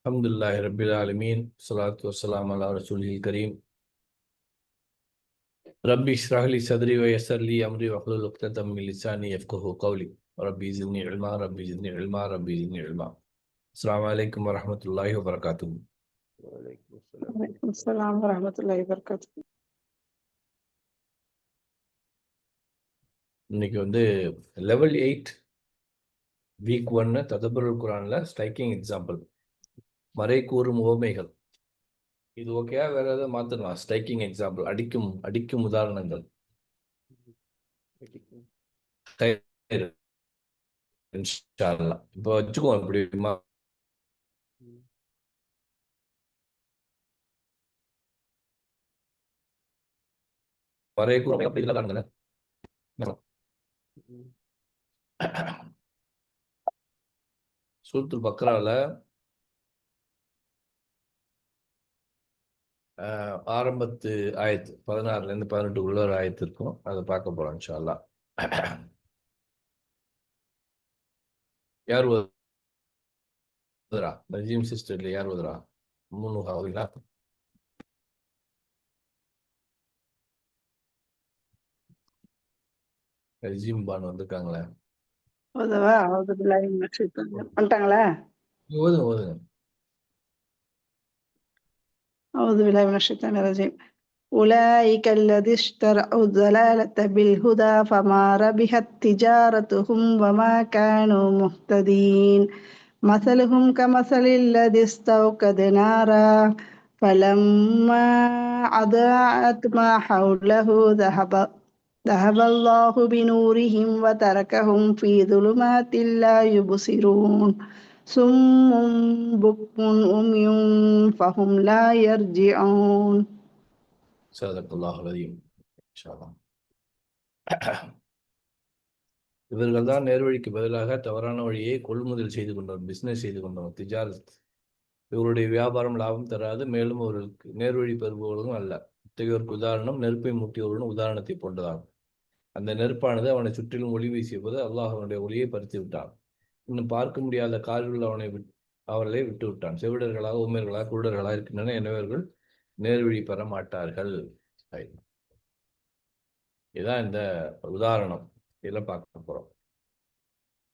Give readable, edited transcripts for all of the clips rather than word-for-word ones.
அல்ஹம்துலில்லாஹி ரப்பில் ஆலமீன் ஸலாத்து வஸ்ஸலாமு அலா ரசூலில் கரீம் ரப்பி இஷ்ரஹ் லி ஸத்ரி வ யஸ்ஸிர் லி அம்ரி வஹ்லுல் உக்ததம் மின் லிசானி யஃப்கஹு கௌலி ரப்பி ஜித்னி இல்மா. அஸ்ஸலாமு அலைக்கும் வரஹ்மத்துல்லாஹி வபரகாத்துஹு. வலைக்கும் அஸ்ஸலாம். வலைக்கும் ஸலாம் வரஹ்மத்துல்லாஹி வபரகாத்துஹு. இன்னைக்கு வந்து லெவல் 8 வீக் 1 ததபுருல் குர்ஆன்ல ஸ்ட்ரைக்கிங் எக்ஸாம்பிள், மறை கூறும் உவமைகள். இது ஓகேயா? வேற ஏதாவது மாத்தலாம்? ஸ்ட்ரைக்கிங் எக்ஸாம்பிள், அடிக்கும் உதாரணங்கள். வெட்டிக்கும். கயிறு, இன்ஷா அல்லாஹ். இப்போ வச்சுக்குவோம் இப்படி ம். மறை கூறும் அப்படி இல்லை. ம். சூரத்துல் பக்ரால ஆரம்பத்து ஆயத்து 16லேருந்து 18 உள்ள ஒரு ஆயத்து இருக்கும். அதை பார்க்க போறோம் இன்ஷா அல்லாஹ். யார் ஓதுறா? நஜீம் சிஸ்டர்ல யார் ஓதுறா? முன்னுகா ஓதுங்களா? நஜீம் பான் வந்திருக்காங்களே, ஓதவா? அவுது பில்லாஹி மினஷ் ஷைத்தானிர் ரஜீம். வந்துட்டாங்களா? ஓதுங்க. அவுது பில்லாஹி மினஷ் ஷைத்தானிர் ரஜீம். أولئك الذين اشتروا الضلالة بالهدى فما ربحت تجارتهم وما كانوا مهتدين مثلهم كمثل الذي استوقد نارا فلما أضاءت ما حوله ذهب الله بنورهم وتركهم في ظلمات لا يبصرون صم بكم عمي فهم لا يرجعون. ஸதகல்லாஹுல் அலீம். இன்ஷா அல்லாஹ். இவர்கள் தான் நேர்வழிக்கு பதிலாக தவறான வழியை கொள்முதல் செய்து கொண்டவர், பிஸ்னஸ் செய்து கொண்டவர், திஜாரத். இவருடைய வியாபாரம் லாபம் தராது, மேலும் அவர்களுக்கு நேர்வழி பெறுபவர்களும் அல்ல. இத்தகையோருக்கு உதாரணம் நெருப்பை மூட்டியவர்களும் உதாரணத்தை போன்றதாகும். அந்த நெருப்பானது அவனை சுற்றிலும் ஒளி வீசிய போது அல்லாஹ் அவனுடைய ஒளியை பறித்து விட்டான். இன்னும் பார்க்க முடியாத கால்கள் அவர்களை விட்டு விட்டான். செவிடர்களாக, ஊமையர்களாக, குருடர்களாக இருக்கின்றன. எனவே அவர்கள் நேர்வழி பெற மாட்டார்கள். இதுதான் இந்த உதாரணம். இதெல்லாம் பார்க்க போறோம்.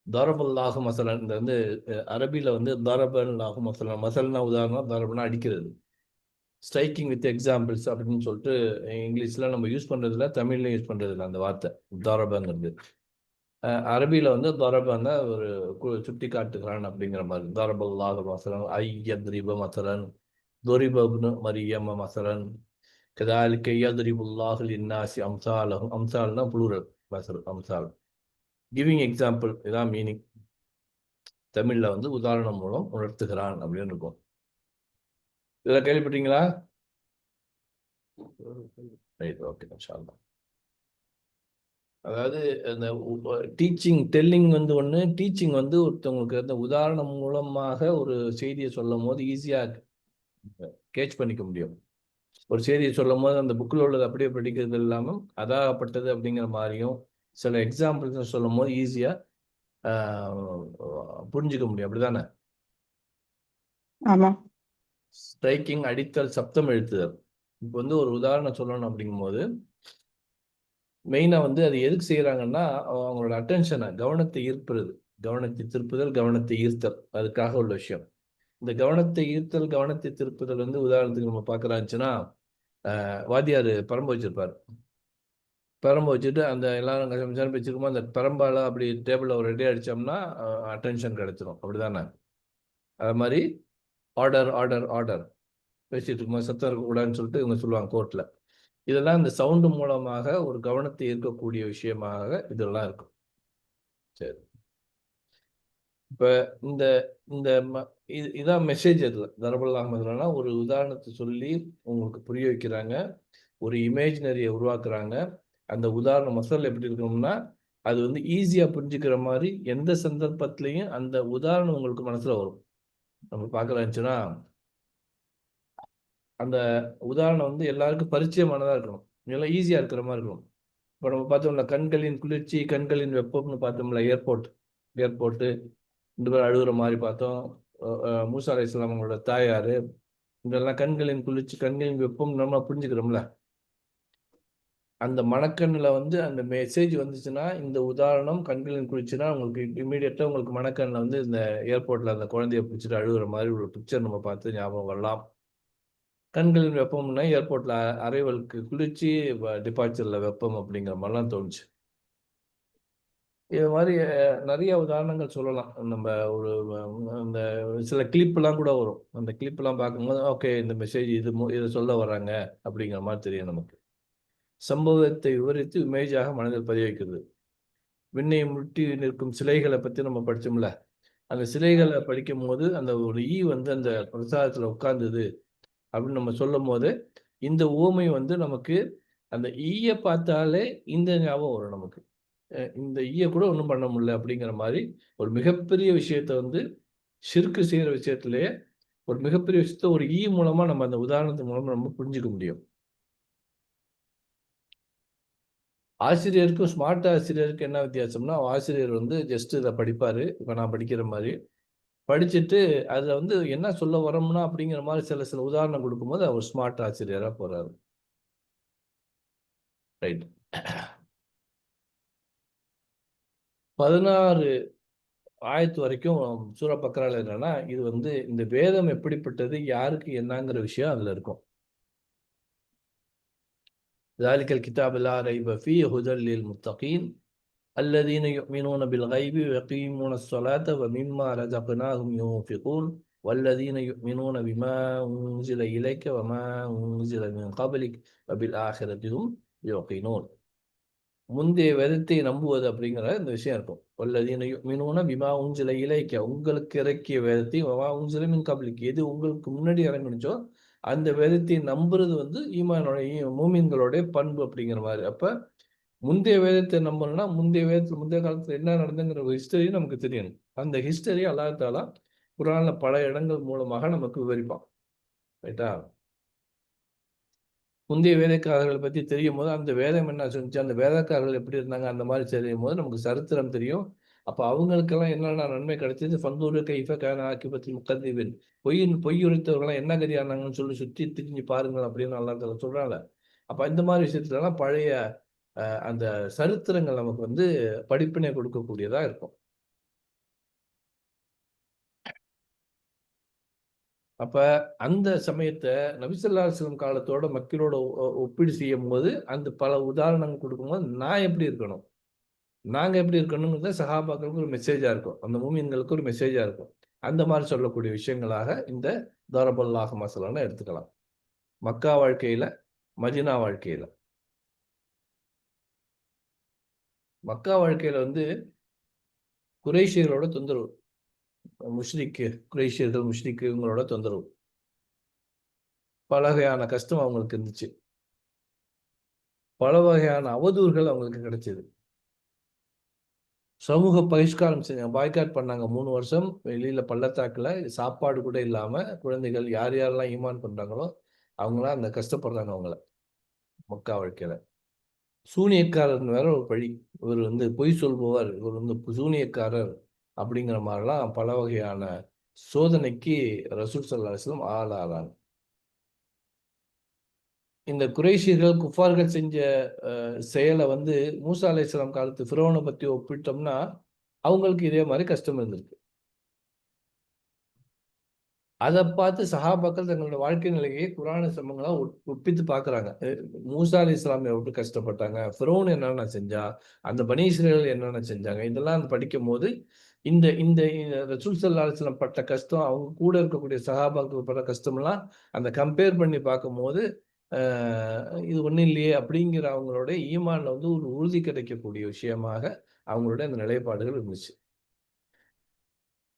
தரபல்லாஹு மசலன், இந்த வந்து அரபியில் வந்து தரபல்லாஹு மசலன். மசல்னா உதாரணம், தரபுனா அடிக்கிறது. ஸ்ட்ரைக்கிங் வித் எக்ஸாம்பிள்ஸ் அப்படின்னு சொல்லிட்டு இங்கிலீஷில் நம்ம யூஸ் பண்ணுறதில்ல, தமிழ்லையும் யூஸ் பண்ணுறதில்ல அந்த வார்த்தை தரபங்கிறது. அரபியில் வந்து தரபன்னா ஒரு சுட்டி காட்டுகிறான் அப்படிங்கிற மாதிரி. தரபல்லாஹு மசலன், ஐயத்ரிப மசலன், தொரிபப்னு மரியம்ம மசலன், கதாலிக்க யத்ரிபுல்லாஹு லின்னாசி அம்சாலஹும். அம்சால்னா ப்ளூரல் மசல், அம்சால். கிவிங் எக்ஸாம்பிள், இதான் மீனிங். தமிழில் வந்து உதாரணம் மூலம் உணர்த்துகிறான் அப்படின்னு இருக்கும். இதெல்லாம் கேள்விப்பட்டீங்களா? ரைட், ஓகே, இன்ஷா அல்லாஹ். அதாவது அந்த டீச்சிங், டெல்லிங் வந்து ஒன்று, டீச்சிங் வந்து ஒருத்தவங்களுக்கு அந்த உதாரணம் மூலமாக ஒரு செய்தியை சொல்லும் போது ஈஸியாக கேட்ச் பண்ணிக்க முடியும். ஒரு செய்தியை சொல்லும் போது அந்த புக்கில் உள்ளது அப்படியே படிக்கிறது இல்லாமல் அதாகப்பட்டது அப்படிங்கிற மாதிரியும் சில எக்ஸாம்பிள்ஸ் சொல்லும் போது ஈஸியாக புரிஞ்சுக்க முடியும். அப்படிதானே? ஆமா. ஸ்ட்ரைக்கிங், அடித்தல், சப்தம் எழுத்துதல். இப்போ வந்து ஒரு உதாரணம் சொல்லணும் அப்படிங்கும்போது மெயினாக வந்து அது எதுக்கு செய்கிறாங்கன்னா அவங்களோட அட்டென்ஷனை, கவனத்தை ஈர்ப்புறது, கவனத்தை திருப்புதல், கவனத்தை ஈர்த்தல், அதுக்காக உள்ள விஷயம். இந்த கவனத்தை ஈர்த்தல், கவனத்தை திருப்புதல் வந்து உதாரணத்துக்கு நம்ம பார்க்குறாச்சுன்னா வாத்தியார் பரம்பு வச்சிருப்பார். பரம்பு வச்சுட்டு அந்த எல்லாரும் கசமிச்சாலும் வச்சுருக்கோமோ அந்த பரம்பால் அப்படி டேபிளில் ஒரு ரெடி அடித்தோம்னா அட்டென்ஷன் கிடைச்சிரும். அப்படி தானே? அது மாதிரி ஆர்டர் ஆர்டர் ஆர்டர் பேசிட்டு இருக்கும்போது சத்தம் இருக்கக்கூடாதுன்னு சொல்லிட்டு இவங்க சொல்லுவாங்க கோர்ட்டில். இதெல்லாம் இந்த சவுண்டு மூலமாக ஒரு கவனத்தை ஈர்க்கக்கூடிய விஷயமாக இதெல்லாம் இருக்கும். சரி, இப்போ இந்த இந்த இதான் மெசேஜ். அதில் தரபுல் அஹமதுனா ஒரு உதாரணத்தை சொல்லி உங்களுக்கு புரிய வைக்கிறாங்க, ஒரு இமேஜினரியை உருவாக்குறாங்க. அந்த உதாரண மசால் எப்படி இருக்கணும்னா அது வந்து ஈஸியாக புரிஞ்சுக்கிற மாதிரி எந்த சந்தர்ப்பத்திலையும் அந்த உதாரணம் உங்களுக்கு மனசில் வரும். நம்ம பார்க்கலாச்சுன்னா அந்த உதாரணம் வந்து எல்லாருக்கும் பரிச்சயமானதாக இருக்கணும், இதெல்லாம் ஈஸியாக இருக்கிற மாதிரி இருக்கணும். இப்போ நம்ம பார்த்தோம்ல கண்களின் குளிர்ச்சி, கண்களின் வெப்பம்னு பார்த்தோம்ல, ஏர்போர்ட்டு 2 பேர் அழுகுற மாதிரி பார்த்தோம். மூசா அலைஹிஸ்ஸலாம் அவங்களோட தாயாரு, இதெல்லாம் கண்களின் குளிர்ச்சி, கண்களின் வெப்பம் நம்ம புரிஞ்சுக்கிறோம்ல. அந்த மணக்கண்ணுல வந்து அந்த மெசேஜ் வந்துச்சுன்னா, இந்த உதாரணம் கண்களின் குளிர்ச்சினா உங்களுக்கு இம்மீடியட்டா உங்களுக்கு மணக்கண்ணுல வந்து இந்த ஏர்போர்ட்ல அந்த குழந்தைய பிடிச்சிட்டு அழுகுற மாதிரி ஒரு பிக்சர் நம்ம பார்த்து ஞாபகம் வரலாம். கண்களின் வெப்பம்னா ஏர்போர்ட்ல அரைவலுக்கு குளிர்ச்சி, டிபார்ச்சர்ல வெப்பம் அப்படிங்கிற மாதிரிலாம் தோணுச்சு. இது மாதிரி நிறைய உதாரணங்கள் சொல்லலாம். நம்ம ஒரு அந்த சில கிளிப்லாம் கூட வரும். அந்த கிளிப்லாம் பார்க்கும்போது ஓகே இந்த மெசேஜ் இதை சொல்ல வர்றாங்க அப்படிங்கிற மாதிரி தெரியும் நமக்கு. சம்பவத்தை விவரித்து இமேஜாக மனதில் பதிய வைக்கிறது. விண்ணை முட்டி நிற்கும் சிலைகளை பத்தி நம்ம படிச்சோம்ல. அந்த சிலைகளை படிக்கும் போது அந்த ஒரு ஈ வந்து அந்த பிரசாதத்துல உட்கார்ந்தது அப்படின்னு நம்ம சொல்லும் போது இந்த ஊமை வந்து நமக்கு அந்த ஈய பார்த்தாலே இந்த ஞாபகம் வரும் நமக்கு. இந்த ஈய கூட ஒன்றும் பண்ண முடியல அப்படிங்கிற மாதிரி ஒரு மிகப்பெரிய விஷயத்த வந்து ஷிர்கு செய்யற விஷயத்திலேயே ஒரு மிகப்பெரிய விஷயத்த ஒரு ஈ மூலமா நம்ம அந்த உதாரணத்து மூலமா நம்ம புரிஞ்சுக்க முடியும். ஆசிரியருக்கும் ஸ்மார்ட் ஆசிரியருக்கு என்ன வித்தியாசம்னா, ஆசிரியர் வந்து ஜஸ்ட் இதை படிப்பாரு. இப்போ நான் படிக்கிற மாதிரி படிச்சுட்டு அதுல வந்து என்ன சொல்ல வரோம்னா அப்படிங்கிற மாதிரி சில சில உதாரணம் கொடுக்கும்போது அவர் ஸ்மார்ட் ஆசிரியரா போறாரு. ரைட். 16 ஆயத்து வரைக்கும் சூரா பக்ரால என்னன்னா, இது வந்து இந்த வேதம் எப்படிப்பட்டது, யாருக்கு என்னங்கிற விஷயம் அதுல இருக்கும். ذلك الكتاب لا ريب فيه هدى للمتقين الذين يؤمنون بالغيب ويقيمون الصلاة ومما رزقناهم ينفقون والذين يؤمنون بما أنزل إليك وما أنزل من قبلك وبالآخرة هم يوقنون. முந்தைய வேதத்தை நம்புவது அப்படிங்கிற இந்த விஷயம் இருக்கும். வல்லதீன யுமினூன பிமா உன்சில இலைக்க, உங்களுக்கு இறக்கிய வேதத்தை வமா உன்சில மின் கப்லிக், எது உங்களுக்கு முன்னாடி இறங்குனுச்சோ அந்த வேதத்தை நம்புறது வந்து ஈமானுடைய மூமின்களுடைய பண்பு அப்படிங்கிற மாதிரி. அப்ப முந்தைய வேதத்தை நம்பணும்னா முந்தைய வேதத்துல முந்தைய காலத்துல என்ன நடந்துங்கிற ஒரு ஹிஸ்டரி நமக்கு தெரியணும். அந்த ஹிஸ்டரி அல்லாஹ் தஆலா குர்ஆன்ல பல இடங்கள் மூலமாக நமக்கு விவரிப்பான். ரைட்டா? முந்தைய வேதக்காரர்களை பத்தி தெரியும் போது அந்த வேதம் என்ன சொல்லிச்சு, அந்த வேதக்காரர்கள் எப்படி இருந்தாங்க, அந்த மாதிரி தெரியும் போது நமக்கு சரித்திரம் தெரியும். அப்ப அவங்களுக்கெல்லாம் என்னென்ன நன்மை கிடைச்சது, ஃபந்தூரு கைஃப கான ஆக்கிபத்தில் முக்கத்திபின், பொய் உரைத்தவர்கள்லாம் என்ன கதியானாங்கன்னு சொல்லி சுற்றி திரிஞ்சு பாருங்கள் அப்படின்னு அல்லாஹ் தஆலா சொல்றாங்க. அப்ப இந்த மாதிரி விஷயத்துலலாம் பழைய அந்த சரித்திரங்கள் நமக்கு வந்து படிப்பினை கொடுக்கக்கூடியதா இருக்கும். அப்ப அந்த சமயத்த நபி ஸல்லல்லாஹு அலைஹி வஸல்லம் காலத்தோட மக்களோட ஒப்பீடு செய்யும்போது அந்த பல உதாரணங்கள் கொடுக்கும்போது நான் எப்படி இருக்கணும், நாங்க எப்படி இருக்கணும்ங்கிறது சஹாபாக்களுக்கு ஒரு மெசேஜா இருக்கும், அந்த மூமின்களுக்கு ஒரு மெசேஜா இருக்கும். அந்த மாதிரி சொல்லக்கூடிய விஷயங்களாக இந்த தரபல்லாஹு மஸலனை எடுத்துக்கலாம். மக்கா வாழ்க்கையில, மதீனா வாழ்க்கையில. மக்கா வாழ்க்கையில வந்து குறைஷியர்களோட தொந்தரவு, குறைஷியர்கள் முஷ்ரிக்குங்களோட தொந்தரவு, பல வகையான கஷ்டம் அவங்களுக்கு இருந்துச்சு, பல வகையான அவதூறுகள் அவங்களுக்கு கிடைச்சது. சமூக பகிஷ்காரம் செஞ்சாங்க, பாய்காட் பண்ணாங்க. 3 வருஷம் வெளியில பள்ளத்தாக்குல சாப்பாடு கூட இல்லாம குழந்தைகள் யார் யாரெல்லாம் ஈமான் பண்றாங்களோ அவங்களாம் அந்த கஷ்டப்படுறாங்க அவங்கள மக்கா வாழ்க்கையில. சூனியக்காரர்னு வேற ஒரு பழி, இவர் வந்து பொய் சொல்பவர், இவர் வந்து சூனியக்காரர் அப்படிங்கிற மாதிரிலாம் பல வகையான சோதனைக்கு ரசூல் ஸல்லல்லாஹு அலைஹி வஸல்லம் ஆளாகிறாங்க. இந்த குறைஷியர்கள் குஃபார்கள் செஞ்ச செயலை வந்து மூசா அலைஹிஸ்ஸலாம் காலத்து ஃபிரௌனை பத்தி ஒப்பிட்டோம்னா அவங்களுக்கு இதே மாதிரி கஷ்டம் இருந்திருக்கு. அதை பார்த்து சஹாபாக்கள் தங்களோட வாழ்க்கை நிலையை குரான சம்பவங்களா ஒப்பித்து பார்க்கறாங்க. மூசா அலைஹிஸ்ஸலாம் எப்படி கஷ்டப்பட்டாங்க, ஃபிரௌன் என்னென்ன செஞ்சா, அந்த பனி இஸ்ரேல் என்னென்ன செஞ்சாங்க, இதெல்லாம் படிக்கும் போது இந்த இந்த ரசூல் ஸல்லல்லாஹு அலைஹி வஸல்லம் பட்ட கஷ்டம், அவங்க கூட இருக்கக்கூடிய சஹாபாக்கள் பட்ட கஷ்டம்லாம் அந்த கம்பேர் பண்ணி பார்க்கும்போது இது ஒன்றும் இல்லையே அப்படிங்கிற அவங்களோட ஈமான்ல வந்து ஒரு உறுதி கிடைக்கக்கூடிய விஷயமாக அவங்களுடைய அந்த நிலைப்பாடுகள் இருந்துச்சு.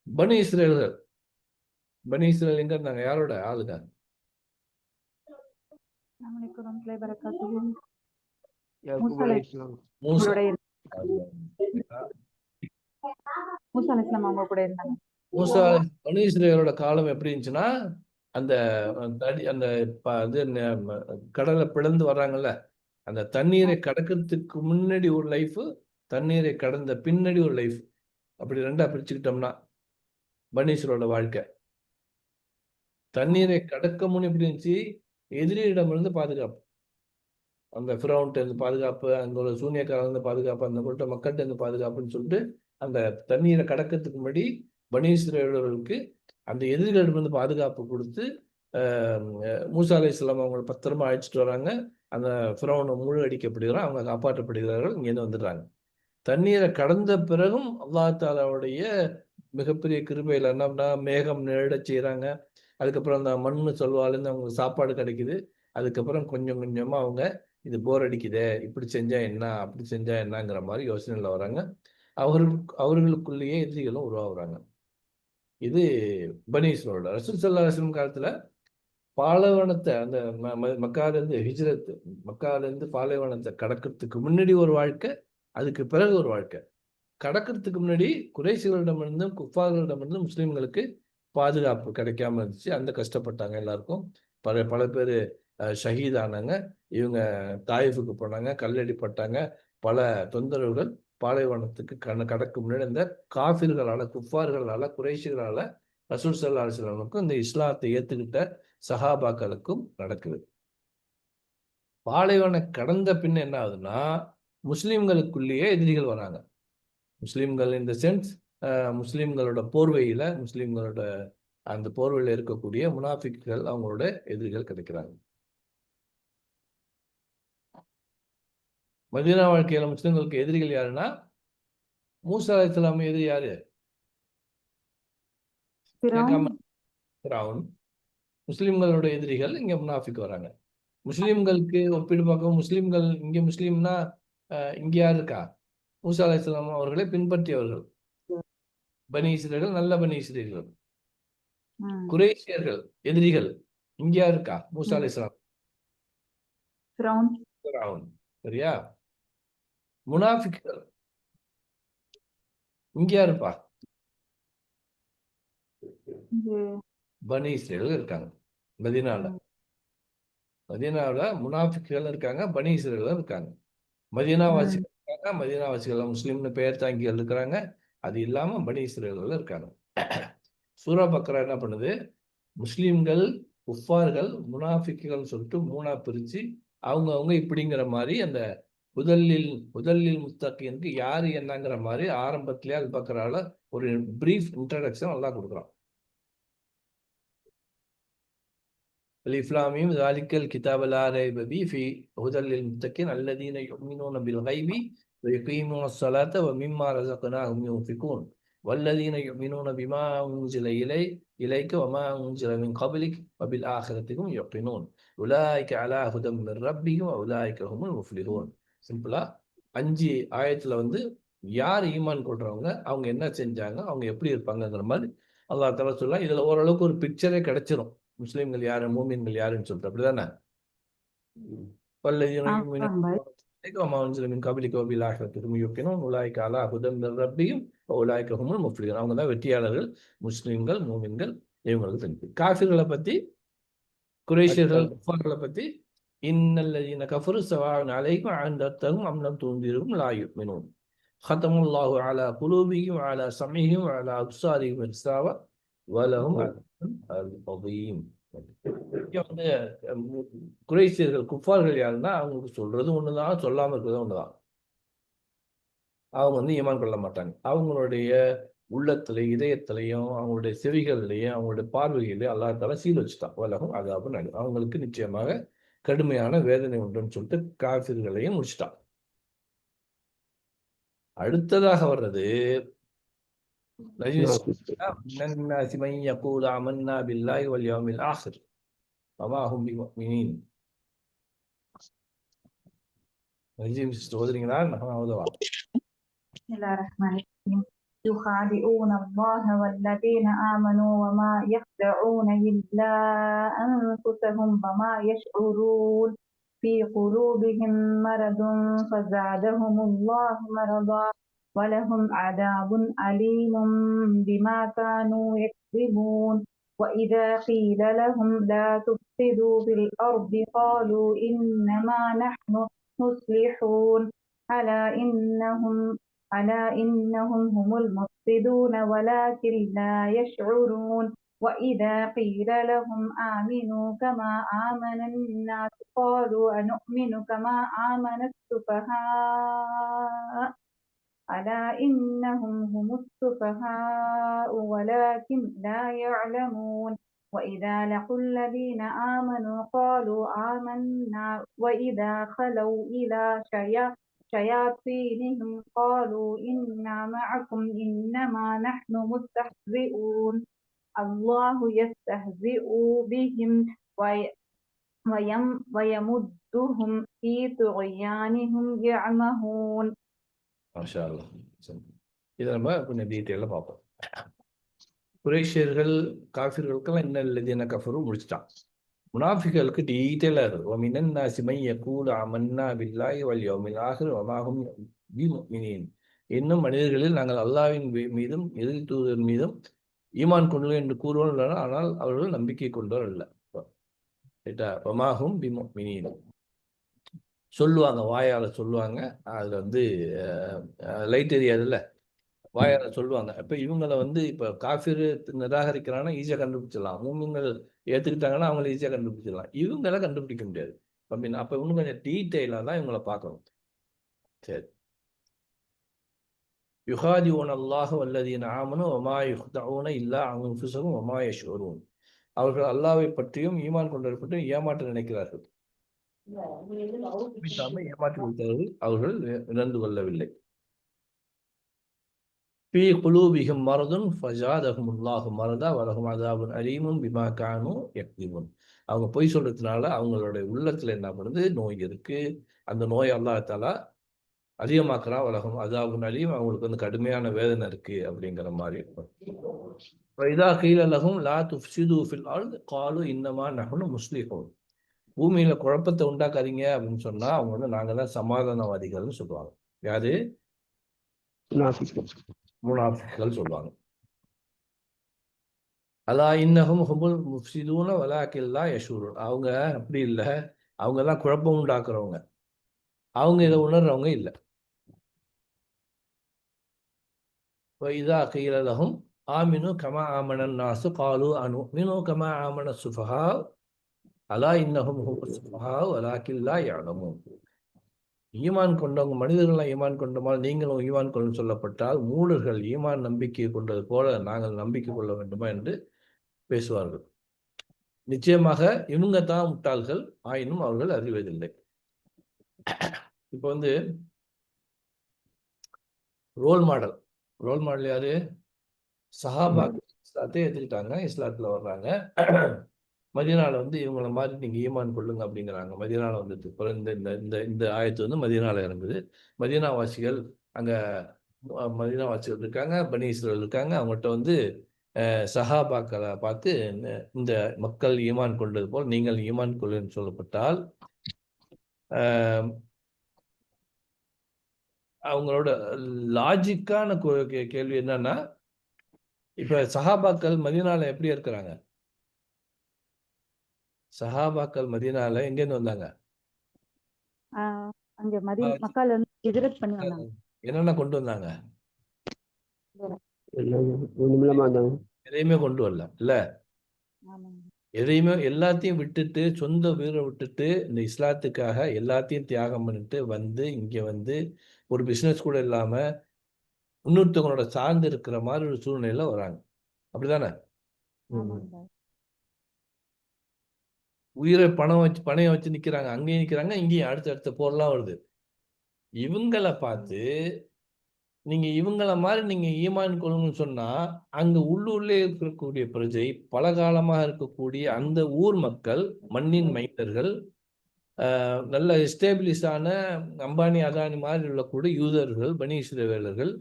பனி இஸ்ரேல்கள், பனி இஸ்ரேல் எங்க இருந்தாங்க, யாரோட ஆளுங்க? அஸ்ஸலாமு அலைக்கும் வரஹ்மத்துல்லாஹி வபரகாத்துஹு. யாக்கூப் அலைஹிஸ்ஸலாம். மூசா. உங்களோட மூசா அலைஹிஸ்ஸலாம் அவங்க கூட இருந்தாங்க. மூசா பனி இஸ்ரேலோட காலம் எப்படி இருந்துச்சுன்னா, அந்த அந்த இது கடலை பிளந்து வர்றாங்கல்ல, அந்த தண்ணீரை கடக்கிறதுக்கு முன்னாடி ஒரு லைஃப், தண்ணீரை கடந்த பின்னாடி ஒரு லைஃப், அப்படி ரெண்டா பிரிச்சுக்கிட்டோம்னா பனீஸ்வரோட வாழ்க்கை. தண்ணீரை கடக்க முன் எப்படி இருந்துச்சு? எதிரியிடமிருந்து பாதுகாப்பு, அந்த ஃபிரௌன்ட்ட இருந்து பாதுகாப்பு, அங்க உள்ள சூனியக்காரங்க இருந்து பாதுகாப்பு, அந்த கூட்ட மக்கள்கிட்ட இருந்து பாதுகாப்புன்னு சொல்லிட்டு அந்த தண்ணீரை கடக்கிறதுக்கு முன்னாடி பனீஸ்வரர்களுக்கு அந்த எதிரிகளிடமிருந்து பாதுகாப்பு கொடுத்து மூசா அலைஹிஸ்ஸலாம் அவங்களை பத்திரமா அழைச்சிட்டு வராங்க. அந்த ஃபிரௌன் முழு அடிக்கப்படுகிறான், அவங்க காப்பாற்றப்படுகிறார்கள், இங்கேருந்து வந்துடுறாங்க. தண்ணீரை கடந்த பிறகும் அல்லாஹ் தாலாவுடைய மிகப்பெரிய கிருபையில் என்னன்னா மேகம் நிழடச் செய்கிறாங்க. அதுக்கப்புறம் அந்த மண்ணு சொல்வாலேருந்து அவங்களுக்கு சாப்பாடு கிடைக்குது. அதுக்கப்புறம் கொஞ்சம் கொஞ்சமா அவங்க இது போர் அடிக்குதே, இப்படி செஞ்சா என்ன, அப்படி செஞ்சா என்னங்கிற மாதிரி யோசனையில் வராங்க. அவர்களுக்குள்ளேயே எதிரிகளும் உருவாகுறாங்க. இது பனி இஸ்ராயீல். ரசூல் ஸல்லல்லாஹு அலைஹி வஸல்லம் காலத்துல பாலைவனத்தை அந்த மக்காலேருந்து ஹிஜ்ரத், மக்காலேருந்து பாலைவனத்தை கடக்கிறதுக்கு முன்னாடி ஒரு வாழ்க்கை, அதுக்கு பிறகு ஒரு வாழ்க்கை. கடக்கிறதுக்கு முன்னாடி குறைஷிகளிடமிருந்தும் குஃபார்களிடமிருந்தும் முஸ்லீம்களுக்கு பாதுகாப்பு கிடைக்காம இருந்துச்சு. அந்த கஷ்டப்பட்டாங்க எல்லாருக்கும். பல பல பேர் ஷஹீதானாங்க. இவங்க தாயிஃபுக்கு போனாங்க, கல்லடிப்பட்டாங்க. பல தொந்தரவுகள் பாலைவனத்துக்கு கடக்கும் முன்னாடி இந்த காஃபிர்களால, குஃபார்களால, குறைஷிகளால ரசூல் ஸல்லல்லாஹு அலைஹி வஸல்லம் இந்த இஸ்லாத்தை ஏற்றுக்கிட்ட சஹாபாக்களுக்கும் நடக்குது. பாலைவனம் கடந்த பின்ன என்ன ஆகுதுன்னா முஸ்லீம்களுக்குள்ளேயே எதிரிகள் வராங்க. முஸ்லீம்கள் இந்த சென்ஸ் முஸ்லீம்களோட போர்வையில, முஸ்லீம்களோட அந்த போர்வையில் இருக்கக்கூடிய முனாஃபிக்குகள் அவங்களோட எதிரிகள் கிடைக்கிறாங்க. மதீனா வாழ்க்கையில முஸ்லிம்களுக்கு எதிரிகள் யாருன்னா மூசா அலைஹிஸ்ஸலாம் எதிரி யாரு? ஃபிரௌன். முஸ்லிம்களோட எதிரிகள் இங்க முனாஃபிக் வராங்க. முஸ்லிம்களுக்கு ஒப்பிடு பார்க்கவும் முஸ்லிம்கள் இங்க முஸ்லீம்னா இங்க யார் இருக்கா? மூசா அலைஹிஸ்ஸலாம் அவர்களை பின்பற்றியவர்கள், பனி இஸ்ரேல்கள், நல்ல பனி இஸ்ரேல்கள். குறைஷியர்கள் எதிரிகள், இங்க யார் இருக்கா? மூசா அலைஹிஸ்ஸலாம், ஃபிரௌன். சரியா? முனாஃபிக்குகள் இங்க யாருப்பா? பனி இஸ்ரேல்கள் இருக்காங்க மதீனால. மதீனாவில் முனாஃபிக்குகள் இருக்காங்க, பனி இஸ்ரேல்கள் இருக்காங்க. மதீனாவாசிகள் இருக்காங்க, மதீனாவாசிகள் முஸ்லீம்னு பெயர் தாங்கிகள் இருக்கிறாங்க. அது இல்லாம பனி இஸ்ரேல்கள் இருக்காங்க. சூரா பக்ரா என்ன பண்ணுது? முஸ்லீம்கள், குஃபார்கள், முனாஃபிக்குகள் சொல்லிட்டு மூணா பிரிச்சு அவங்க இப்படிங்கிற மாதிரி அந்த முதலில் முத்தகீனுக்கு யாரு என்னங்கிற மாதிரி ஆரம்பத்திலே அல் பக்ரால ஒரு பிரீஃப் இன்ட்ரடக்ஷன் நல்லா கொடுக்குறான். الإفلاميم ذلك الكتاب لا ريب فيه في هدى للمتقين الذين يؤمنون بالغيب ويقيمون الصلاة ومما رزقناهم ينفقون والذين يؤمنون بما أنزل إليك وما أنزل من قبلك وبالآخرة هم يوقنون أولئك على هدى من ربهم وأولئك هم المفلحون. சிம்பிளா 5 ஆயத்துல யார் ஈமான் கொள்றவங்க, அவங்க என்ன செஞ்சாங்க, அவங்க எப்படி இருப்பாங்கங்கிற மாதிரி அல்லாஹ் தஆலா சொல்லலாம். இதுல ஓரளவுக்கு ஒரு பிக்சரே கிடைச்சிரும், முஸ்லிம்கள் யாரு, மூமின்கள் யாருன்னு சொல்லிட்டு. அப்படிதானே? அவங்க தான் வெற்றியாளர்கள், முஸ்லிம்கள், மூமின்கள். இவங்களுக்கு தெரிஞ்சு காஃபிர்களை பத்தி, குறைஷியர்கள், குஃபார்களை பத்தி இன்னல்லதீன கஃபரு ஸவாஉன் அலைஹிம் அன்தர்தஹும் அம் லம் துன்திர்ஹும் லா யுமினூன் ختمல்லாஹு அலா குலூபிஹிம் வஅலா ஸமீஹிம் வஅலா அப்சாரிஹிம் கிஸாவா வலஹும் அஸாபுன் அதீம். குறைஷியர்கள், குஃபார்கள் யாருன்னா அவங்களுக்கு சொல்றது ஒண்ணுதான், சொல்லாம இருக்கிறது ஒண்ணுதான். அவங்க ஈமான் கொள்ள மாட்டாங்க. அவங்களுடைய உள்ளத்துல, இதயத்திலையும், அவங்களுடைய செவிகள்லையும், அவங்களுடைய பார்வைகளையும் அல்லாஹ் தஆலா சீல் வச்சுட்டான். வலஹும் அஸாபுன் அதீம். அவங்களுக்கு நிச்சயமாக கடுமையான வேதனை உண்டுன்னு சொல்லிட்டு காஃபிர்களையும் முடிச்சிட்டான். அடுத்ததாக வர்றது يخادعون الله والذين آمنوا وما يخدعون إلا أنفسهم وما يشعرون في قلوبهم مرض فزادهم الله مرضا ولهم عذاب أليم بما كانوا يكذبون وإذا قيل لهم لا تفسدوا في الأرض قالوا إنما نحن مصلحون ألا إنهم هم المفسدون يفسدون ولكن لا يشعرون وإذا قيل لهم آمنوا كما آمن الناس قالوا أنؤمن كما آمن السفهاء ألا إنهم هم السفهاء ولكن لا يعلمون وإذا لقوا الذين آمنوا قالوا آمنا وإذا خلوا إلى شياطينهم قالوا إنا معكم إنما نحن مستهزئون الله يستهزئ بهم ويمدهم في طغيانهم يعمهون. மாஷா அல்லாஹ். சரி. இதை நம்ம கொஞ்சம் டீட்டெயிலாக பார்ப்போம். குறைஷியர்கள் காஃபிர்களுக்கெல்லாம் இன்னல்லதீன கஃபரு முடிச்சிட்டான். முனாஃபிகளுக்கு டீட்டெயிலாக இருக்குது. ஒமினன் நாஸி மை யகூலு ஆமன்னா பில்லாஹி வல் யௌமில் ஆகிர் வமா ஹும் பிமுஃமினீன். இன்னும் மனிதர்களில் நாங்கள் அல்லாஹ்வின் மீதும் இறுதி தூதர் மீதும் ஈமான் கொண்டுள்ளோம் என்று கூறுவோம், ஆனால் அவர்கள் நம்பிக்கை கொண்டோர் அல்ல. ரைட்டா? வமா ஹும் பிமுஃமினீன் சொல்லுவாங்க, வாயால் சொல்லுவாங்க. அதில் வந்து லைட் எரியாதுல்ல, வாயால் சொல்லுவாங்க. இப்போ இவங்களை வந்து இப்போ காஃபிர் நிராகரிக்கிறாங்கன்னா ஈஸியாக கண்டுபிடிச்சிடலாம். மூமின்கள் ஏற்றுக்கிட்டாங்கன்னா அவங்கள ஈஸியாக கண்டுபிடிச்சிடலாம். இவங்கள கண்டுபிடிக்க முடியாது. அப்படின்னா அப்போ இன்னும் கொஞ்சம் டீட்டெயிலாக தான் இவங்களை பார்க்கணும். சரி. யுஹாதிஊன அல்லாஹ வல்லதீன ஆமனு வமா யுஹ்தஊன இல்லா அன்ஃபுஸஹும் வமா யஷ்உரூன். அவர்கள் அல்லாஹ்வை பற்றியும் ஈமான் கொண்டவரை பற்றியும் ஏமாற்ற நினைக்கிறார்கள். ஏமாற்றி வைத்தவர்கள் அவர்கள் இழந்து கொள்ளவில்லை. ஃபீ குலூபிஹிம் மரதுன் ஃபஸாதஹுமுல்லாஹு மரதா வலஹும் அஸாபுன் அலீமுன் பிமா கானூ யக்திபூன். அவங்க பொய் சொல்றதுனால அவங்களுடைய உள்ளத்துல என்ன பண்ணுது? நோய் இருக்கு. அந்த நோய் அல்லாஹ் தஆலா அதிகமாக்குறான். வலஹும் அஸாபுன் அலீம், அவங்களுக்கு வந்து கடுமையான வேதனை இருக்கு அப்படிங்கிற மாதிரி. இதா கீல லஹும் லா துஃப்ஸிது ஃபில் அர்த் காலு இன்னமா நஹ்னு முஸ்லிஹூன். பூமியில குழப்பத்தை உண்டாக்காதீங்க அப்படின்னு சொன்னா அவங்க வந்து நாங்க தான் சமாதானவாதிகள்னு சொல்லுவாங்க. யாரு? முனாஃபிக்குகள் சொல்லுவாங்க. அலா இன்னஹும் ஹுமுல் முஃப்ஸிதூன வலாக்கின் லா யஷூரூன். அவங்க அப்படி இல்லை, அவங்க தான் குழப்பம் உண்டாக்குறவங்க, அவங்க இதை உணர்றவங்க இல்லை. இதா கீல லஹும் ஆமினு கமா ஆமனன் நாசு காலு அனுமினு கமா ஆமன சுஃபஹா அலா இன்னஹும் ஹுமுஸ் சுஃபஹா வலாக்கின் லா யஅலமூன். ஈமான் கொண்டவங்க மனிதர்கள்லாம் ஈமான் கொண்டமால் நீங்களும் ஈமான் கொள்ள சொல்லப்பட்டால் மூடர்கள் ஈமான் நம்பிக்கை கொண்டது போல நாங்கள் நம்பிக்கை கொள்ள வேண்டுமா என்று பேசுவார்கள். நிச்சயமாக இவங்க தான் முட்டாள்கள், ஆயினும் அவர்கள் அறிவதில்லை. இப்போ வந்து ரோல் மாடல் யாரு? சஹாபா இஸ்லாத்தை ஏற்றுக்கிட்டாங்க, இஸ்லாத்துல வர்றாங்க. மதீனால வந்து இவங்கள மாதிரி நீங்க ஈமான் கொள்ளுங்க அப்படிங்கிறாங்க. மதீனால வந்துட்டு இந்த இந்த இந்த ஆயத்து வந்து மதீனால இறங்குது. மதீனாவாசிகள் அங்க மதீனாவாசிகள் இருக்காங்க, பனி இஸ்ரேல் இருக்காங்க. அவங்கள்ட்ட வந்து சஹாபாக்களை பார்த்து இந்த மக்கள் ஈமான் கொண்டது போல் நீங்கள் ஈமான் கொள்ளுன்னு சொல்லப்பட்டால் அவங்களோட லாஜிக்கான கேள்வி என்னன்னா, இப்ப சஹாபாக்கள் மதீனால எப்படி இருக்கிறாங்க? சஹாபாக்கள் மதீனால எங்கேருந்து வந்தாங்க? அங்க மக்கள் வந்து ஹிஜ்ரத் பண்ணி வந்தாங்க. என்னென்ன கொண்டு வந்தாங்க? எதையுமே கொண்டு வரல இல்ல. எதையுமே எல்லாத்தையும் விட்டுட்டு, சொந்த வீரை விட்டுட்டு இந்த இஸ்லாத்துக்காக எல்லாத்தையும் தியாகம் பண்ணிட்டு வந்து இங்க வந்து ஒரு பிசினஸ் கூட இல்லாம இன்னொருத்தவங்களோட சார்ந்து இருக்கிற மாதிரி ஒரு சூழ்நிலையில வராங்க. அப்படிதானே? உயிரை பணையம் வச்சு நிக்கிறாங்க. அங்கேயும் நிக்கிறாங்க, இங்கேயும் அடுத்த போர்லாம் வருது. இவங்களை பார்த்து நீங்க இவங்கள மாதிரி நீங்க ஈமான் கொள்ளுங்கன்னு சொன்னா அங்க உள்ளூர்லே இருக்கக்கூடிய பிரஜை, பல காலமாக இருக்கக்கூடிய அந்த ஊர் மக்கள், மண்ணின் மைந்தர்கள், நல்ல எஸ்டேபிளிஷான அம்பானி அதானி மாதிரி உள்ளக்கூடிய யூதர்கள், பனி இஸ்ரவேலர்கள்,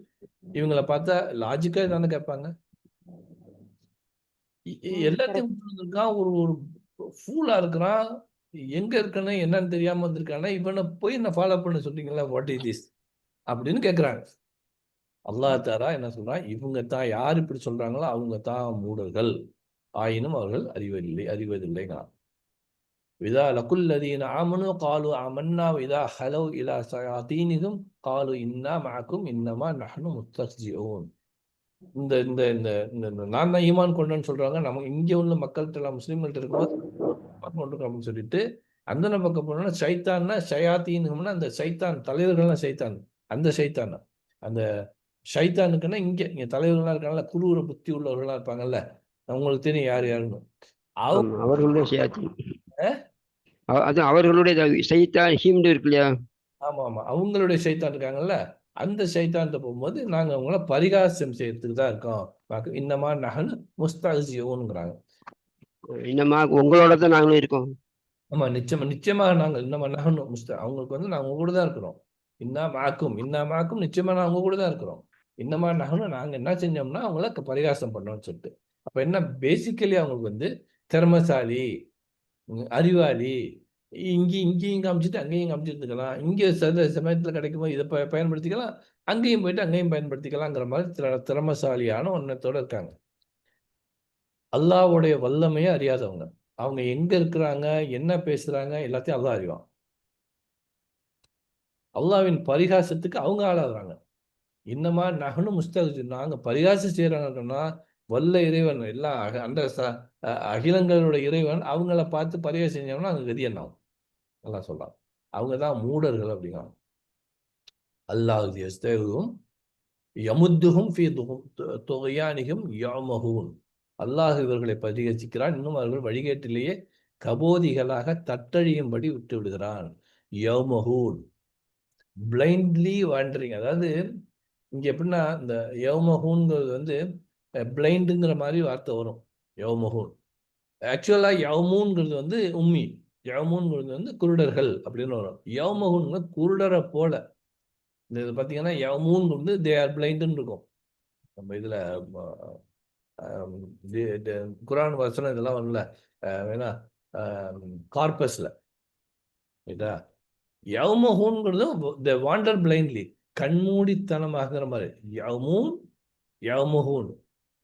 இவங்களை பார்த்தா லாஜிக்கா தானே கேட்பாங்க. எல்லாத்தையும் இருக்கான், ஒரு ஃபூலா இருக்கிறான், எங்க இருக்கன்னு என்னன்னு தெரியாம வந்திருக்கானா, இவனை போய் என்ன ஃபாலோ பண்ண சொல்றீங்களா? வாட் இஸ் திஸ் அப்படின்னு கேட்கிறாங்க. அல்லாஹ் தஆலா என்ன சொல்றான்? இவங்க தான் யார் இப்படி சொல்றாங்களோ அவங்க தான் மூடர்கள், ஆயினும் அவர்கள் அறிவதில்லைங்கிறான். இதா லகுல்லதீன ஆமனு காலு ஆமன்னா இதா ஹலவ் இலா ஷயாத்தீனிஹும் காலு இன்னா மஅக்கும் இன்னமா நஹ்னு முஸ்தஹ்ஜிஊன். இந்த இந்த இந்த இந்த இந்த நான் தான் ஈமான் கொண்டேன்னு சொல்றாங்க. நம்ம இங்க உள்ள மக்கள்கிட்ட எல்லாம் முஸ்லீம்கள்ட்ட இருக்கும்போது ஈமான் கொண்டிருக்கோம் அப்படின்னு சொல்லிட்டு அந்த பக்கம் போனோம்னா சைத்தான்னா ஷயாத்தீன்கம்னா அந்த சைத்தான் தலைவர்கள்லாம் சைத்தான். அந்த சைத்தான் அந்த ஷைத்தானுக்குன்னா இங்க இங்க தலைவர்கள்லாம் இருக்காங்கல்ல, குரூர புத்தி உள்ளவர்கள்லாம் இருப்பாங்கல்ல, அவங்களுக்கு தெரியும் யார் யாருன்னு. அவங்க ஆமா, அவர்களுடைய ஷயாத்தீன். அது அவர்களுடைய சைத்தான் ஹீம்டு இருக்கு இல்லையா? ஆமா ஆமா அவங்களுடைய சைத்தான் இருக்காங்கல்ல, அந்த சைத்தான்கிட்ட போகும்போது நாங்க அவங்கள பரிகாசம் செய்யறதுக்கு தான் இருக்கோம். இன்னமா நகனு முஸ்தஹ்சிஊன்ங்கிறாங்க. இன்னமா உங்களோட தான் நாங்களும் இருக்கோம். ஆமா நிச்சயமாக நாங்கள் இன்னமா நகனு அவங்களுக்கு வந்து நாங்க உங்க கூட தான் இருக்கிறோம். இன்னா மாக்கும் நிச்சயமா நான் உங்க கூட தான் இருக்கிறோம். இன்னமா நகனு நாங்க என்ன செஞ்சோம்னா அவங்கள பரிகாசம் பண்ணோம்னு சொல்லிட்டு. அப்ப என்ன பேசிக்கலி அவங்களுக்கு வந்து திறமசாலி, அறிவாளி, இங்கேயும் காமிச்சிட்டு அங்கேயும் காமிச்சிட்டு இருக்கலாம். இங்கே சில சமயத்தில் கிடைக்கும் போது இதை பயன்படுத்திக்கலாம், அங்கேயும் போயிட்டு அங்கேயும் பயன்படுத்திக்கலாங்கிற மாதிரி திறமசாலியான எண்ணத்தோட இருக்காங்க. அல்லாஹ்வுடைய வல்லமையை அறியாதவங்க. அவங்க எங்க இருக்கிறாங்க, என்ன பேசுறாங்க, எல்லாத்தையும் அல்லாஹ் அறிவான். அல்லாஹ்வின் பரிகாசத்துக்கு அவங்க ஆளாகிறாங்க. இன்னமா நஹ்னு முஸ்தஹ்சிஊன், நாங்க பரிகாசம் செய்யறாங்கன்னா வல்ல இறைவன் எல்லாம் அந்த அகிலங்களுடைய இறைவன் அவங்கள பார்த்து பரிகாசம் செஞ்சோம்னா அங்க கதி என்ன ஆகும்? அல்லாஹ் சொல்றான். அவங்க தான் மூடர்கள் அப்படிங்கிறாங்க. அல்லாஹ் யஸ்தஹ்வும் யமுத்துஹும் ஃபீ துக்யானிஹிம் யஅமஹூன். அல்லாஹ் இவர்களை பரிகசிக்கிறான், இன்னும் அவர்கள் வழிகேட்டிலேயே கபோதிகளாக தட்டழியும்படி விட்டு விடுகிறான். யௌமஹூன், பிளைண்ட்லி வாண்டரிங். அதாவது இங்க எப்படின்னா இந்த யௌமஹூன்ங்கிறது வந்து பிளைண்டுங்கிற மாதிரி வார்த்தை வரும். யௌமஹூன் ஆக்சுவலா யௌமூன்ங்கிறது வந்து உம்மி, யௌமூன்ங்கிறது வந்து குருடர்கள் அப்படின்னு வரும். யௌமஹூன் குருடரை போல. இந்த இது பார்த்தீங்கன்னா யௌமூன் வந்து தே ஆர் பிளைண்டுன்னு இருக்கும். நம்ம இதுல குரான் வசனம் இதெல்லாம் வரல, வேணா கார்பஸ்ல ரைட்டா. யௌமஹூன்ங்கிறது த வாண்டர் பிளைண்ட்லி, கண்மூடித்தனமாகிற மாதிரி. யௌமூன் யௌமஹூன்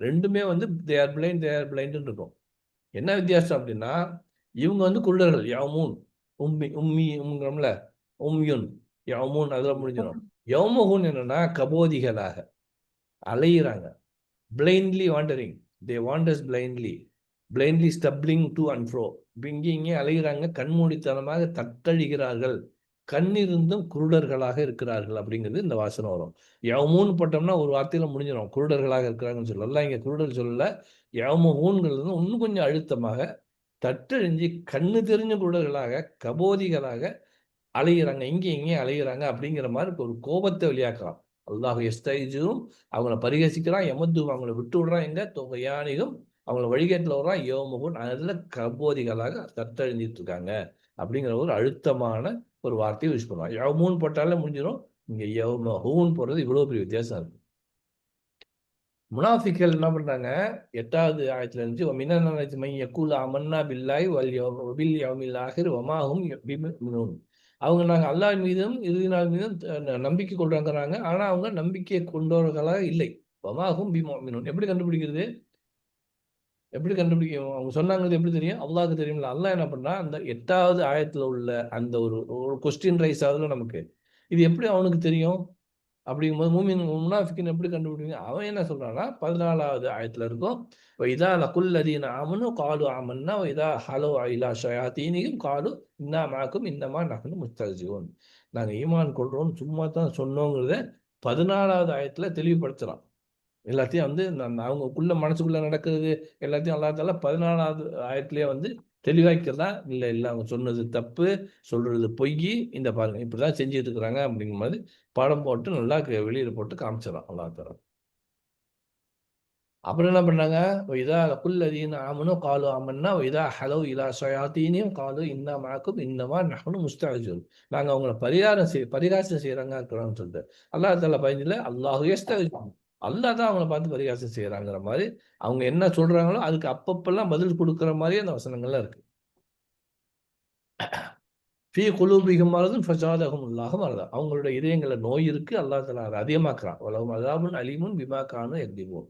ரெண்டுமே வந்து தே ஆர் பிளைண்டுன்னு இருக்கும். என்ன வித்தியாசம் அப்படின்னா இவங்க வந்து குருடர்கள் யௌமூன், உம்மிங்கிறோம்ல, உம்யுன் யௌமூன் அதில் முடிஞ்சிடும். யௌமஹூன் என்னன்னா கபோதிகளாக அலையிறாங்க. Blindly wandering, they wanders blindly stumbling to and fro. இங்கே அலைகிறாங்க, கண்மூடித்தனமாக தட்டழிகிறார்கள், கண்ணிருந்தும் குருடர்களாக இருக்கிறார்கள் அப்படிங்கிறது இந்த வாசனம் வரும். யவமூன் போட்டோம்னா ஒரு வார்த்தையில முடிஞ்சிடும், குருடர்களாக இருக்கிறாங்கன்னு சொல்லலாம். இங்க குருடர் சொல்லல, யவமூன்கிறது இன்னும் கொஞ்சம் அழுத்தமாக தட்டழிஞ்சு கண்ணு தெரிஞ்ச குருடர்களாக கபோதிகளாக அலைகிறாங்க, இங்கேயும் அலைகிறாங்க அப்படிங்கிற மாதிரி ஒரு கோபத்தை வெளியாக்கலாம். அல்லாஹ் எஸ்தைஜும் அவங்கள பரிகசிக்கிறான், எமது அவங்கள விட்டு விடுறான், எங்க தொகையானிகம் அவங்கள வழிகேட்டில் வர்றான், யோமுகும் அதுல கபோதிகளாக தத்தழிஞ்சிட்டு இருக்காங்க அப்படிங்கிற ஒரு அழுத்தமான ஒரு வார்த்தையை யூஸ் பண்ணுவான். யவமூன் போட்டாலே முடிஞ்சிடும். இங்க யவமஹூன் போடுறது இவ்வளவு பெரிய வித்தியாசம் இருக்கு. முனாஃபிக்கள் என்ன பண்றாங்க, 8வது ஆயத்துல இருந்துச்சு, மினன்னஸி மன் யக்கூலு ஆமன்னா பில்லாஹி வபில் யௌமில் ஆகிர் வமா ஹும் பிமுஃமினூன். அவங்க நாங்க அல்லாஹ் மீதும் இறுதி நாள் மீதும் நம்பிக்கை கொள்றாங்கிறாங்க, ஆனா அவங்க நம்பிக்கை கொண்டவர்களாக இல்லை. வமா ஹும் பிமுஃமினூன் எப்படி கண்டுபிடிக்கிறது? எப்படி கண்டுபிடிக்கும்? அவங்க சொன்னாங்கிறது எப்படி தெரியும்? அல்லாஹ்க்கு தெரியும்ல. அல்லாஹ் என்ன பண்ணா அந்த 8வது ஆயத்துல உள்ள அந்த ஒரு கொஸ்டின் ரைஸ் ஆகுதுல நமக்கு, இது எப்படி அவனுக்கு தெரியும் அப்படிங்கும்போது முனாஃபிக்கின் எப்படி கண்டுபிடிங்க? அவன் என்ன சொல்றான்னா 14வது ஆயத்துல இருக்கும், இதா லகுல்லதீன ஆமனு காலு ஆமன்னா இதா ஹலோ இலா ஷயாத்தீனியும் காலு இன்னா மாக்கும் இன்னமா நஹ்னு முஸ்தஹ்சிஊன். நாங்க ஈமான் கொள்றோம் சும்மா தான் சொன்னோங்கிறத 14வது ஆயத்துல தெளிவுபடுத்துறான். எல்லாத்தையும் வந்து அவங்கக்குள்ள மனசுக்குள்ள நடக்கிறது எல்லாத்தையும் அல்லா தாலா 14வது ஆயத்திலேயே வந்து தெளிவாக்கிறதா. இல்லை இல்லை அவங்க சொன்னது தப்பு, சொல்றது பொய், இந்த பாருங்க இப்படிதான் செஞ்சுட்டு இருக்கிறாங்க அப்படிங்கிற மாதிரி படம் போட்டு நல்லா வெளியில போட்டு காமிச்சிடறான் அல்லா தாலா. அப்புறம் என்ன பண்ணாங்க, இதா குல்லதீன ஆமனு காலு ஆமன்னா இதா ஹலோ இலா ஷயாத்தீனியும் காலு இன்னா மாக்கும் இன்னமா நஹ்னு முஸ்தஹ்சிஊன். நாங்க அவங்கள பரிகாசம் செய்யறாங்க இருக்கிறோம்னு சொல்லிட்டு அல்லா தாலா பயந்துல அல்லாஹு யஸ்தஹ்சிஊன். அல்லாஹ் தான் அவங்கள பார்த்து பரிகாசம் செய்யறாங்கிற மாதிரி அவங்க என்ன சொல்றாங்களோ அதுக்கு அப்பப்பெல்லாம் பதில் கொடுக்குற மாதிரி அந்த வசனங்கள்லாம் இருக்கு. ஃபீ குலூபிஹிம் மரதுன் ஃபஸாதஹுமுல்லாஹு மரதா. அவங்களுடைய இதயங்கள்ல நோய் இருக்கு, அல்லாஹ் தஆலா அதை அதிகமாக்குறான். வலஹும் அஸாபுன் அலீமுன் பிமா கானூ யக்திபூன்.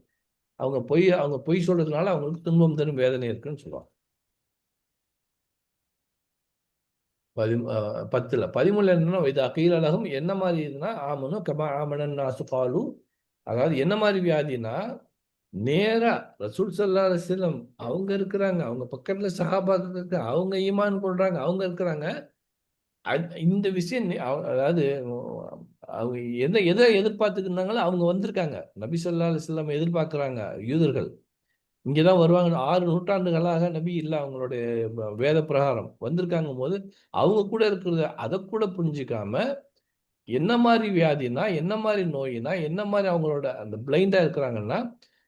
அவங்க பொய் சொல்றதுனால அவங்களுக்கு துன்பம் தரும் வேதனை இருக்குன்னு சொல்லுவாங்க. 10ல 13 என்னன்னா இதா கீல லஹும் என்ன மாதிரி இதுன்னா ஆமனு கமா ஆமனன் நாசு காலு அதாவது என்ன மாதிரி வியாதினா, நேரா ரசூல் ஸல்லல்லாஹு அலைஹி வஸல்லம் அவங்க இருக்கிறாங்க, அவங்க பக்கத்துல சஹாபாக்கள் இருக்காங்க, அவங்க ஈமான் கொள்றாங்க, அவங்க இருக்கிறாங்க. இந்த விஷயம் அதாவது அவங்க எதை எதிர்பார்த்துட்டு இருந்தாங்களோ அவங்க வந்திருக்காங்க. நபி ஸல்லல்லாஹு அலைஹி வஸல்லம் எதிர்பார்க்கிறாங்க யூதர்கள். இங்கதான் வருவாங்க. 6 நூற்றாண்டுகளாக நபி இல்ல அவங்களுடைய வேத பிரகாரம் வந்திருக்காங்கும் போது அவங்க கூட இருக்கிறது அதை கூட புரிஞ்சுக்காம என்ன மாதிரி வியாதினா, என்ன மாதிரி நோயினா, என்ன மாதிரி அவங்களோட அந்த பிளைண்டா இருக்கிறாங்கன்னா,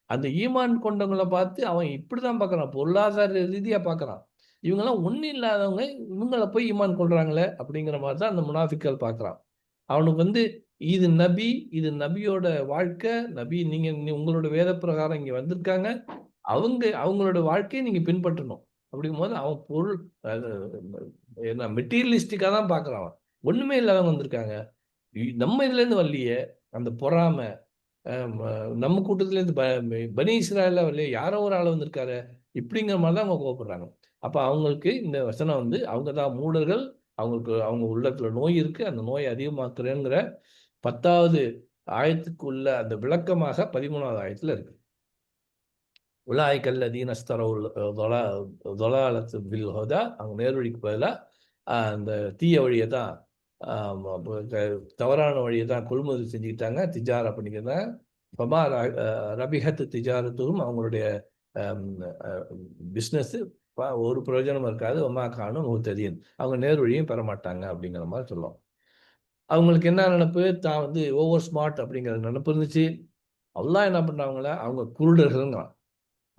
அந்த ஈமான் கொண்டவங்கள பார்த்து அவன் இப்படிதான் பார்க்கறான். பொருளாதார ரீதியா பார்க்கறான். இவங்கெல்லாம் ஒண்ணும் இல்லாதவங்க, இவங்கள போய் ஈமான் கொள்றாங்களே அப்படிங்கிற மாதிரி தான் அந்த முனாஃபிக்கள் பார்க்கறான். அவனுக்கு வந்து இது நபி, இது நபியோட வாழ்க்கை, நபி உங்களோட வேத பிரகாரம் இங்க வந்திருக்காங்க. அவங்களோட வாழ்க்கையை நீங்க பின்பற்றணும். அப்படிங்கும்போது அவன் பொருள் என்ன மெட்டீரியலிஸ்டிக்கா தான் பார்க்கறான் அவன். ஒண்ணுமே இல்லாதவங்க வந்திருக்காங்க. நம்ம இதுல இருந்து வரலையே, அந்த பொறாமை நம்ம கூட்டத்துல இருந்து பனி இஸ்ராயல்ல வரலையே, யாரோ ஒரு ஆள் வந்திருக்காரு இப்படிங்கிற மாதிரி தான் அவங்க கோவப்படுறாங்க. அப்ப அவங்களுக்கு இந்த வசனம் வந்து அவங்க தான் மூடர்கள், அவங்களுக்கு அவங்க உள்ளத்துல நோய் இருக்கு, அந்த நோயை அதிகமாக்குறேங்கிற 10வது ஆயத்துக்கு உள்ள அந்த விளக்கமாக 13வது ஆயத்துல இருக்கு. உலாய்கல் லதீன அஸ்தரவுல் தொலாலத்து பில் ஹுதா, அவங்க நேர்வழிக்கு பதிலாக அந்த தீய வழியை தான் தவறான வழியை தான் கொள்முதல் செஞ்சுக்கிட்டாங்க, திஜாரா பண்ணிக்கிறாங்க. பமா ரபிஹத் திஜாரத்துக்கும் அவங்களுடைய பிஸ்னஸ் ஒரு பிரயோஜனம் இருக்காது. ஒமா கானும் முத்ததீன், அவங்க நேர்வழியும் பெற மாட்டாங்க அப்படிங்கிற மாதிரி சொல்லுவோம். அவங்களுக்கு என்ன நினைப்பு, தான் வந்து ஓவர் ஸ்மார்ட் அப்படிங்கிற நினைப்பு இருந்துச்சு. அல்லாஹ் என்ன பண்றாங்களே, அவங்க குருடர்கள்ங்கிறான்.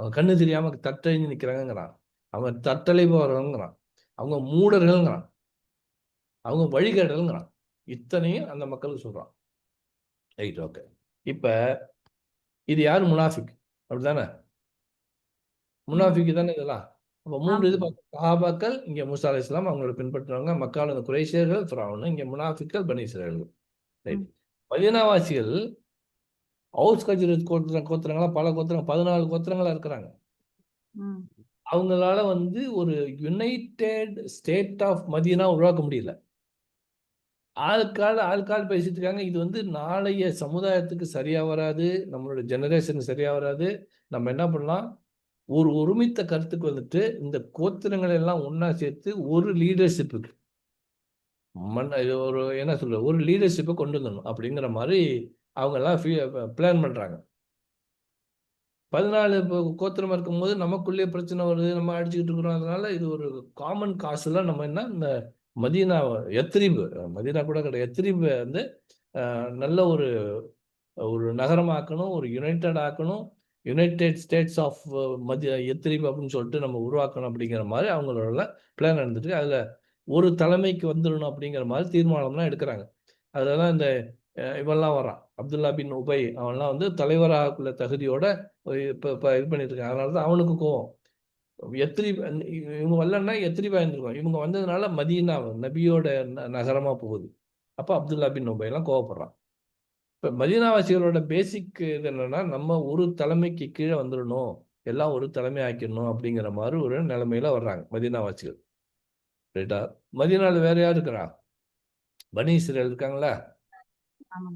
அவங்க கண்ணு தெரியாம தட்டழிஞ்சு நிற்கிறாங்கிறான். அவங்க தட்டலை போறவங்கிறான். அவங்க மூடர்கள்ங்கிறான். அவங்க வழிகேடல்ங்கிறான். இத்தனையும் அந்த மக்களுக்கு சொல்றான். Right, okay. இப்ப இது யாரு? முனாஃபிக், அப்படிதானே? முனாஃபிக் தானே இதெல்லாம். அப்ப 3 இது சஹாபாக்கள், இங்க மூசா அலைஹிஸ்ஸலாம் அவங்களோட பின்பற்றுறவங்க, மக்கால இந்த குறைஷியர்கள், ஃபிரௌன், இங்க முனாஃபிக்கள், பனி இஸ்ராயேல்கள். ரைட். மதீனாவாசிகள் அவுஸ் கஜ்ரஜ் கோத்திரங்களா, பல கோத்திரங்கள், 14 கோத்திரங்களா இருக்கிறாங்க. அவங்களால வந்து ஒரு யுனைடெட் ஸ்டேட் ஆஃப் மதீனா உருவாக்க முடியல. ஆளுக்கால் பேசிட்டு இருக்காங்க. இது வந்து நாளைய சமுதாயத்துக்கு சரியா வராது, நம்மளோட ஜெனரேஷனுக்கு சரியா வராது. நம்ம என்ன பண்ணலாம், ஒரு ஒருமித்த கருத்துக்கு வந்துட்டு இந்த கோத்திரங்களை எல்லாம் ஒன்னா சேர்த்து ஒரு லீடர்ஷிப்புக்கு ஒரு என்ன சொல்ற ஒரு லீடர்ஷிப்பை கொண்டு வந்துடணும் அப்படிங்கிற மாதிரி அவங்க எல்லாம் பிளான் பண்றாங்க. 14 கோத்திரமா இருக்கும்போது நமக்குள்ளே பிரச்சனை வருது, நம்ம அடிச்சுக்கிட்டு இருக்கிறோம். அதனால இது ஒரு காமன் காசுல நம்ம என்ன, இந்த மதீனா எத்ரிபு, மதீனா கூட கிடையாது, எத்ரிபு வந்து நல்ல ஒரு நகரமாக்கணும், ஒரு யுனைடெட் ஆக்கணும், யுனைடெட் ஸ்டேட்ஸ் ஆஃப் எத்ரிபு அப்படின்னு சொல்லிட்டு நம்ம உருவாக்கணும் அப்படிங்கிற மாதிரி அவங்களோட பிளான் நடந்துட்டு, அதுல ஒரு தலைமைக்கு வந்துடணும் அப்படிங்கிற மாதிரி தீர்மானம்லாம் எடுக்கிறாங்க. அதுலதான் இந்த இவெல்லாம் வரான், அப்துல்லா பின் உபை, அவன்லாம் வந்து தலைவராகுள்ள தகுதியோட இப்ப இது பண்ணிட்டு இருக்காங்க. அதனாலதான் அவனுக்கு கோவம். இவங்க வரலன்னா எத்ரிபா இருந்திருக்கும். இவங்க வந்ததுனால மதீனா நபியோட நகரமா போகுது. அப்ப அப்துல்லா பின் உபை எல்லாம் கோவப்படுறான். இப்ப மதீனாவாசிகளோட பேசிக் இது என்னன்னா, நம்ம ஒரு தலைமைக்கு கீழே வந்துடணும், எல்லாம் ஒரு தலைமை ஆக்கிடணும் அப்படிங்கிற மாதிரி ஒரு நிலைமையில வர்றாங்க மதீனாவாசிகள். ரைட்டா? மதீனால வேற யார் இருக்கிறா? பனி இஸ்ரேல் இருக்காங்களா?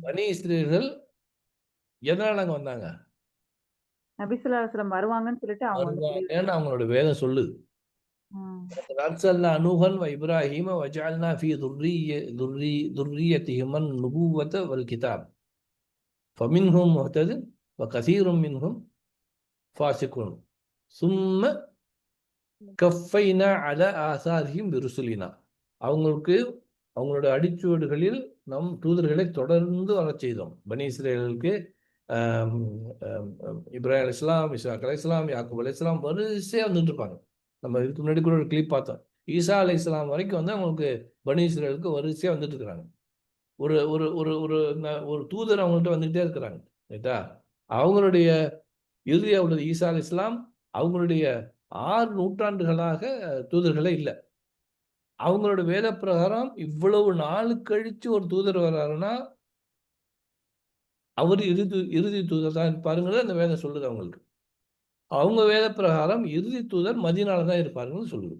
பனி இஸ்ரேல்கள் எதனால அங்க வந்தாங்க? நபி ஸல்லல்லாஹு அலைஹி வஸல்லம் வருவாங்கன்னு சொல்லிட்டு அவங்க அவங்களோட வேதம் சொல்லுது. நூஹன் வ இப்ராஹீம வஜஅல்னா ஃபீ துர்ரியத்திஹிம் அன்-நுபுவத வல் கிதாப் ஃபமின்ஹும் முஹ்ததின் வ கஸீரும் மின்ஹும் ஃபாசிகுன் சும்ம கஃபைனா அலா ஆசாரிஹிம் பிருசுலினா. அவங்களுக்கு அவங்களோட அடிச்சுவடுகளில் நம் தூதர்களை தொடர்ந்து வரச் செய்தோம். பனி இஸ்ரேலுக்கு இப்ராஹிம் அலைஹிஸ்ஸலாம், இஸ்ஹாக் அலைஹிஸ்ஸலாம், யாக்கூப் அலைஹிஸ்ஸலாம் வரிசையா வந்துட்டு இருப்பாங்க. நம்ம இதுக்கு முன்னாடி கூட ஒரு கிளிப் பார்த்தோம். ஈசா அலைஹிஸ்ஸலாம் வரைக்கும் வந்து அவங்களுக்கு பனி இஸ்ரேலுக்கு வரிசையா வந்துட்டு இருக்கிறாங்க. ஒரு ஒரு ஒரு ஒரு ஒரு தூதர் அவங்கள்ட்ட வந்துகிட்டே இருக்கிறாங்க. ரைட்டா? அவங்களுடைய இறுதியா உள்ளது ஈசா அலைஹிஸ்ஸலாம். அவங்களுடைய 6 நூற்றாண்டுகளாக தூதர்களே இல்லை. அவங்களோட வேத பிரகாரம் இவ்வளவு நாள் கழிச்சு ஒரு தூதர் வர்றாருன்னா அவர் இறுதி தூதர் தான் இருப்பாருங்கிறது அந்த வேதம் சொல்லுது அவங்களுக்கு. அவங்க வேத பிரகாரம் இறுதி தூதர் மதீனால தான் இருப்பாருன்னு சொல்லுது.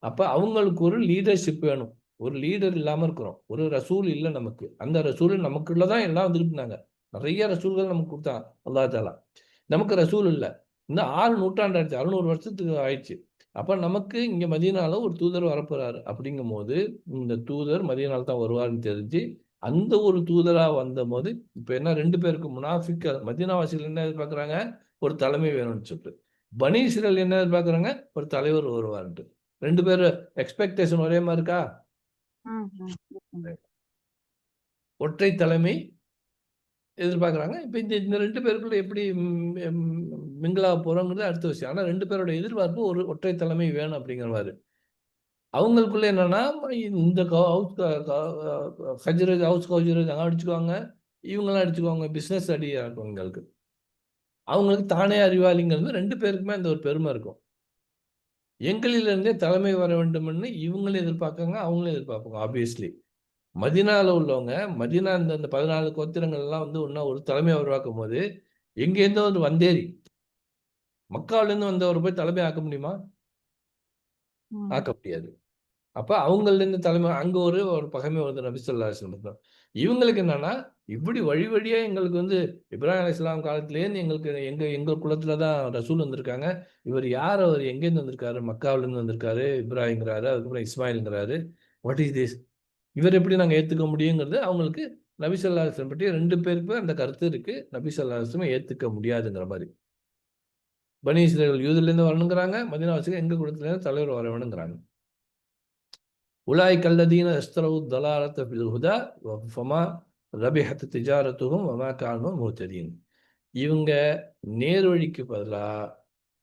அப்ப அவங்களுக்கு ஒரு லீடர்ஷிப் வேணும். ஒரு லீடர் இல்லாம இருக்கிறோம். ஒரு ரசூல் இல்லை நமக்கு. அந்த ரசூல் நமக்குள்ளதான் எல்லாம் வந்துட்டு இருந்தாங்க. நிறைய ரசூல்கள் நமக்கு கொடுத்தான் அல்லாஹ் தாலா. நமக்கு ரசூல் இல்லை. இன்னும் 6 நூற்றாண்டு ஆயிடுச்சு, 600 வருஷத்துக்கு ஆயிடுச்சு. அப்ப நமக்கு இங்க மதீனால ஒரு தூதர் வரப்போறாரு. அப்படிங்கும் போது இந்த தூதர் மதீனால தான் வருவாருன்னு தெரிஞ்சு அந்த ஒரு தூதரா வந்த போது இப்ப என்ன 2 பேருக்கு முனாஃபிக் மதீனாவாசிகள் என்ன எதிர்பார்க்கறாங்க, ஒரு தலைமை வேணும்னு சொல்லிட்டு. பனி இஸ்ரேல் என்ன எதிர்பார்க்கறாங்க, ஒரு தலைவர் வருவாருன்ட்டு. 2 பேரும் எக்ஸ்பெக்டேஷன் ஒரே மாதிரி இருக்கா? ஒற்றை தலைமை எதிர்பார்க்கறாங்க. இப்ப இந்த 2 பேருக்குள்ள எப்படி மிங்கிளா போறோங்கிறது அடுத்த விஷயம். ஆனா 2 பேரோட எதிர்பார்ப்பு ஒரு ஒற்றை தலைமை வேணும் அப்படிங்கிற மாதிரி. அவங்களுக்குள்ள என்னன்னா இந்த ஹஜ்ரத் ஹவுஸ் கௌஜரத் அடிச்சுக்குவாங்க, இவங்கெல்லாம் அடிச்சுக்குவாங்க. பிசினஸ் அடியா இருக்கும் அவங்களுக்கு. அவங்களுக்கு தானே அறிவாளிங்கிறது 2 பேருக்குமே அந்த ஒரு பெருமை இருக்கும். எங்களிலிருந்தே தலைமை வர வேண்டும்னு இவங்களும் எதிர்பார்க்காங்க, அவங்களும் எதிர்பார்ப்பாங்க. ஆப்வியஸ்லி மதீனால உள்ளவங்க மதீனா இந்த 14 கோத்திரங்கள் எல்லாம் வந்து ஒன்னா ஒரு தலைமை உருவாக்கும் போது எங்கேருந்தோ வந்து வந்தேரி மக்காவில இருந்து வந்தவர் போய் தலைமை ஆக்க முடியுமா? ஆக்க முடியாது. அப்ப அவங்கள்ல இருந்து தலைமை அங்க ஒரு பகைமை வந்து நபி ஸல்லல்லாஹு அலைஹி வஸல்லம். இவங்களுக்கு என்னன்னா இப்படி வழி வழியா எங்களுக்கு வந்து இப்ராஹிம் அலைஹிஸ்ஸலாம் காலத்திலேருந்து எங்களுக்கு எங்க குலத்துல தான் ரசூல் வந்திருக்காங்க. இவர் யார், அவர் எங்கேருந்து வந்திருக்காரு? மக்காவில இருந்து வந்திருக்காரு, இப்ராஹிம்ங்கிறாரு, அதுக்கப்புறம் இஸ்மாயில்ங்கிறாரு. What is this? இவர் எப்படி நாங்க ஏத்துக்க முடியுங்கிறது அவங்களுக்கு நபி ஸல்லல்லாஹு அலைஹி வஸல்லம் பற்றி 2 பேருக்குமே அந்த கருத்து இருக்கு. நபி ஸல்லல்லாஹு அலைஹி வஸல்லம் ஏத்துக்க முடியாதுங்கிற மாதிரி. பனி இஸ்ரேல் யூதர்ல இருந்து வரணுங்கிறாங்க, மதீனாவாசிகள் எங்க குலத்துல இருந்து தலைவர் வர வேணுங்கிறாங்க. உலாயிக அல்லதீன இஸ்தரவு தலாலத பில் ஹுதா ஃபமா ரபிஹத் திஜாரத்துஹும் வமா கானூ முஹ்ததீன். இவங்க நேர்வழிக்கு பதிலா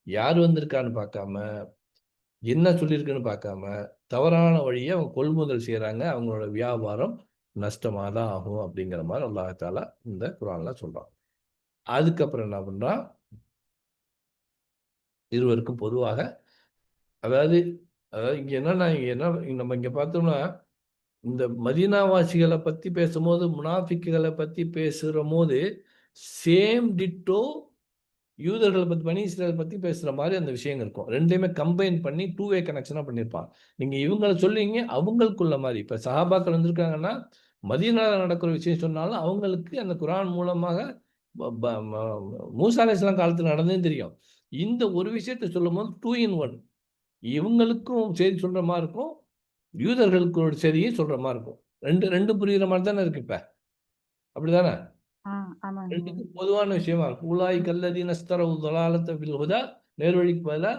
யார் வந்திருக்கான்னு பார்க்காம, என்ன சொல்லியிருக்குன்னு பார்க்காம, தவறான வழியை அவங்க கொள்முதல் செய்யறாங்க. அவங்களோட வியாபாரம் நஷ்டமா தான் ஆகும் அப்படிங்கிற மாதிரி அல்லாஹ் தஆலா இந்த குர்ஆன்ல சொல்றான். அதுக்கப்புறம் என்ன பண்றான், இருவருக்கும் பொதுவாக அதாவது அதாவது இங்க என்னன்னா நம்ம இங்க பார்த்தோம்னா இந்த மதீனாவாசிகளை பத்தி பேசும்போது முனாஃபிக்குகளை பத்தி பேசுற போது சேம் டிட்டோ யூதர்களை பத்தி பனி இஸ்ரேல் பத்தி பேசுற மாதிரி அந்த விஷயம் இருக்கும். ரெண்டையுமே கம்பைன் பண்ணி 2 வே கனெக்ஷனா பண்ணியிருப்பான். நீங்க இவங்களை சொல்லுவீங்க, அவங்களுக்குள்ள மாதிரி இப்ப சஹாபாக்கள் வந்திருக்காங்கன்னா மதீனால நடக்கிற விஷயம் சொன்னாலும் அவங்களுக்கு அந்த குர்ஆன் மூலமாக மூசா அலைஹிஸ்ஸலாம் காலத்துல நடந்ததுன்னு தெரியும். இந்த ஒரு விஷயத்தை சொல்லும் போது 2 in 1 இவங்களுக்கும் செய்தி சொல்ற மாதிரி இருக்கும், யூதர்களுக்கு ஒரு செய்தியை சொல்ற மாதிரி இருக்கும். ரெண்டு புரியுற மாதிரி தானே இருக்கு இப்ப, அப்படிதானே? ரெண்டுக்கும் பொதுவான விஷயமா இருக்கும். உலாயிக அல்லதீன இஸ்தரவு தலாலத பில் ஹுதா, நேர்வழிக்கு பதிலா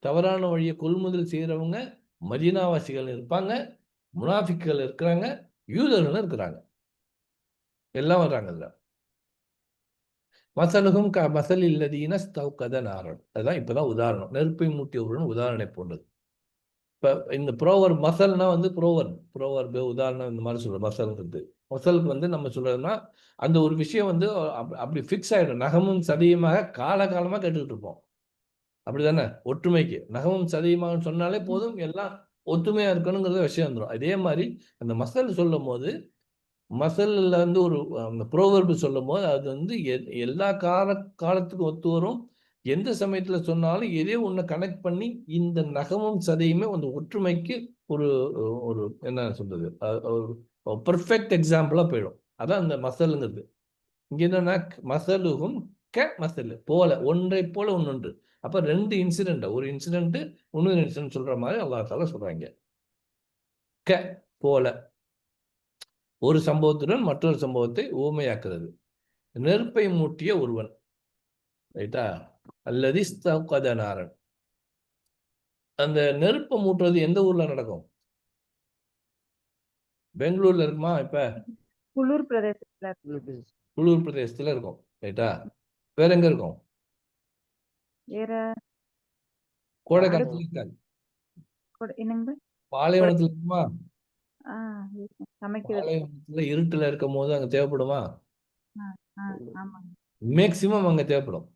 தவறான வழியை கொள்முதல் செய்யறவங்க மதீனாவாசிகள் இருப்பாங்க, முனாஃபிக்குகள் இருக்கிறாங்க, யூதர்கள் இருக்கிறாங்க, எல்லாம் வர்றாங்க. அதுல மசலுகும் மசல் இல்லதீன ஸ்தௌகத நாரன். அதுதான் இப்பதான் உதாரணம். நெருப்பை மூட்டியவருடன் உதாரணம் போன்றது. இப்ப இந்த ப்ரோவர் மசல்னா வந்து ப்ரோவர் உதாரணம் இந்த மாதிரி சொல்ற மசல்ன்றது. மசலுக்கு வந்து நம்ம சொல்றதுன்னா அந்த ஒரு விஷயம் வந்து அப்படி ஃபிக்ஸ் ஆயிடும். நகமும் சதியுமாக காலகாலமா கேட்டுக்கிட்டு இருப்போம். அப்படிதானே? ஒற்றுமைக்கு நகமும் சதியுமாக சொன்னாலே போதும், எல்லாம் ஒற்றுமையா இருக்கணுங்கிறத விஷயம் வந்துடும். அதே மாதிரி அந்த மசல் சொல்லும் போது மசல்ல வந்து ஒரு அந்த ப்ரோவர்பு சொல்லும் போது அது வந்து எல்லா காலத்துக்கும் ஒத்து வரும். எந்த சமயத்துல சொன்னாலும் எதே ஒண்ணு கனெக்ட் பண்ணி இந்த நகமும் சதையுமே அந்த ஒற்றுமைக்கு ஒரு ஒரு என்ன சொல்றது, பெர்ஃபெக்ட் எக்ஸாம்பிளா போயிடும். அதான் அந்த மசலுங்கிறது. இங்க என்னன்னா மசலுகும் மசல் போல, ஒன்றை போல ஒன்னொன்று. அப்ப 2 இன்சிடென்ட், ஒரு இன்சிடென்ட் இன்னொரு இன்சிடென்ட் சொல்ற மாதிரி அல்லாஹ் தஆலா சொல்றாங்க. போல ஒரு சம்பவத்துடன் மற்றொரு சம்பவத்தை ஊமையாக்குறது. நெருப்பை மூட்டிய ஒருவன், ரைட்டா, அல்லது இஸ்தௌகத நாரன். அந்த நெருப்பை மூட்டுறது எந்த ஊர்ல நடக்கும்? பெங்களூர்ல இருக்குமா? இப்ப குளிர் பிரதேசத்துல குளிர் பிரதேசத்துல இருக்கும், ரைட்டா. வேற எங்க இருக்கும்? வேற கோடை காலத்துல இருக்காது. என்னங்க? பாலைவனத்துல இருக்குமா? சமைக்கிறது. பாலைவனத்துல இருட்டுல இருக்கும் போது அங்க தேவைப்படுமா? ஆமாங்க. மேக்சிமம் அங்க தேவைப்படும்.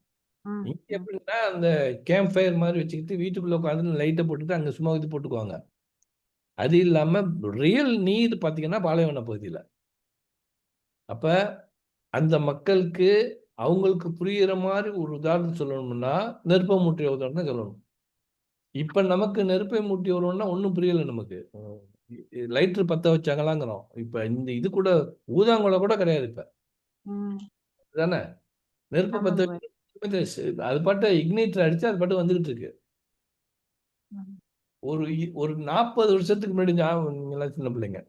இங்க எப்படின்னா அந்த கேம்ப் ஃபயர் மாதிரி வச்சுக்கிட்டு வீட்டுக்குள்ள உட்காந்து லைட்டை போட்டுட்டு அங்க சும்மா இது போட்டுக்குவாங்க. அது இல்லாம ரியல் நீர் பாத்தீங்கன்னா பாலைவன பகுதியில. அப்ப அந்த மக்களுக்கு அவங்களுக்கு புரியுற மாதிரி ஒரு உதாரணம் சொல்லணும்னா நெருப்பை மூட்டிய உதாரணம் சொல்லணும். இப்ப நமக்கு நெருப்பை மூட்டி வருவோம்னா ஒன்றும் புரியல நமக்கு. லைட்டர் பத்த வச்சாங்களாங்கிறோம். இப்ப இந்த இது கூட ஊதாங்குழல் கூட கிடையாது இப்ப. தானே நெருப்பு பத்த ஆமாங்க பாய். வச்சு அது பாட்டு இக்னைட்டர் அடிச்சு அது பாட்டு வந்துகிட்டு இருக்கு. ம். ஒரு 40 வருஷத்துக்கு முன்னாடி நீங்களாம் சின்ன பிள்ளைங்க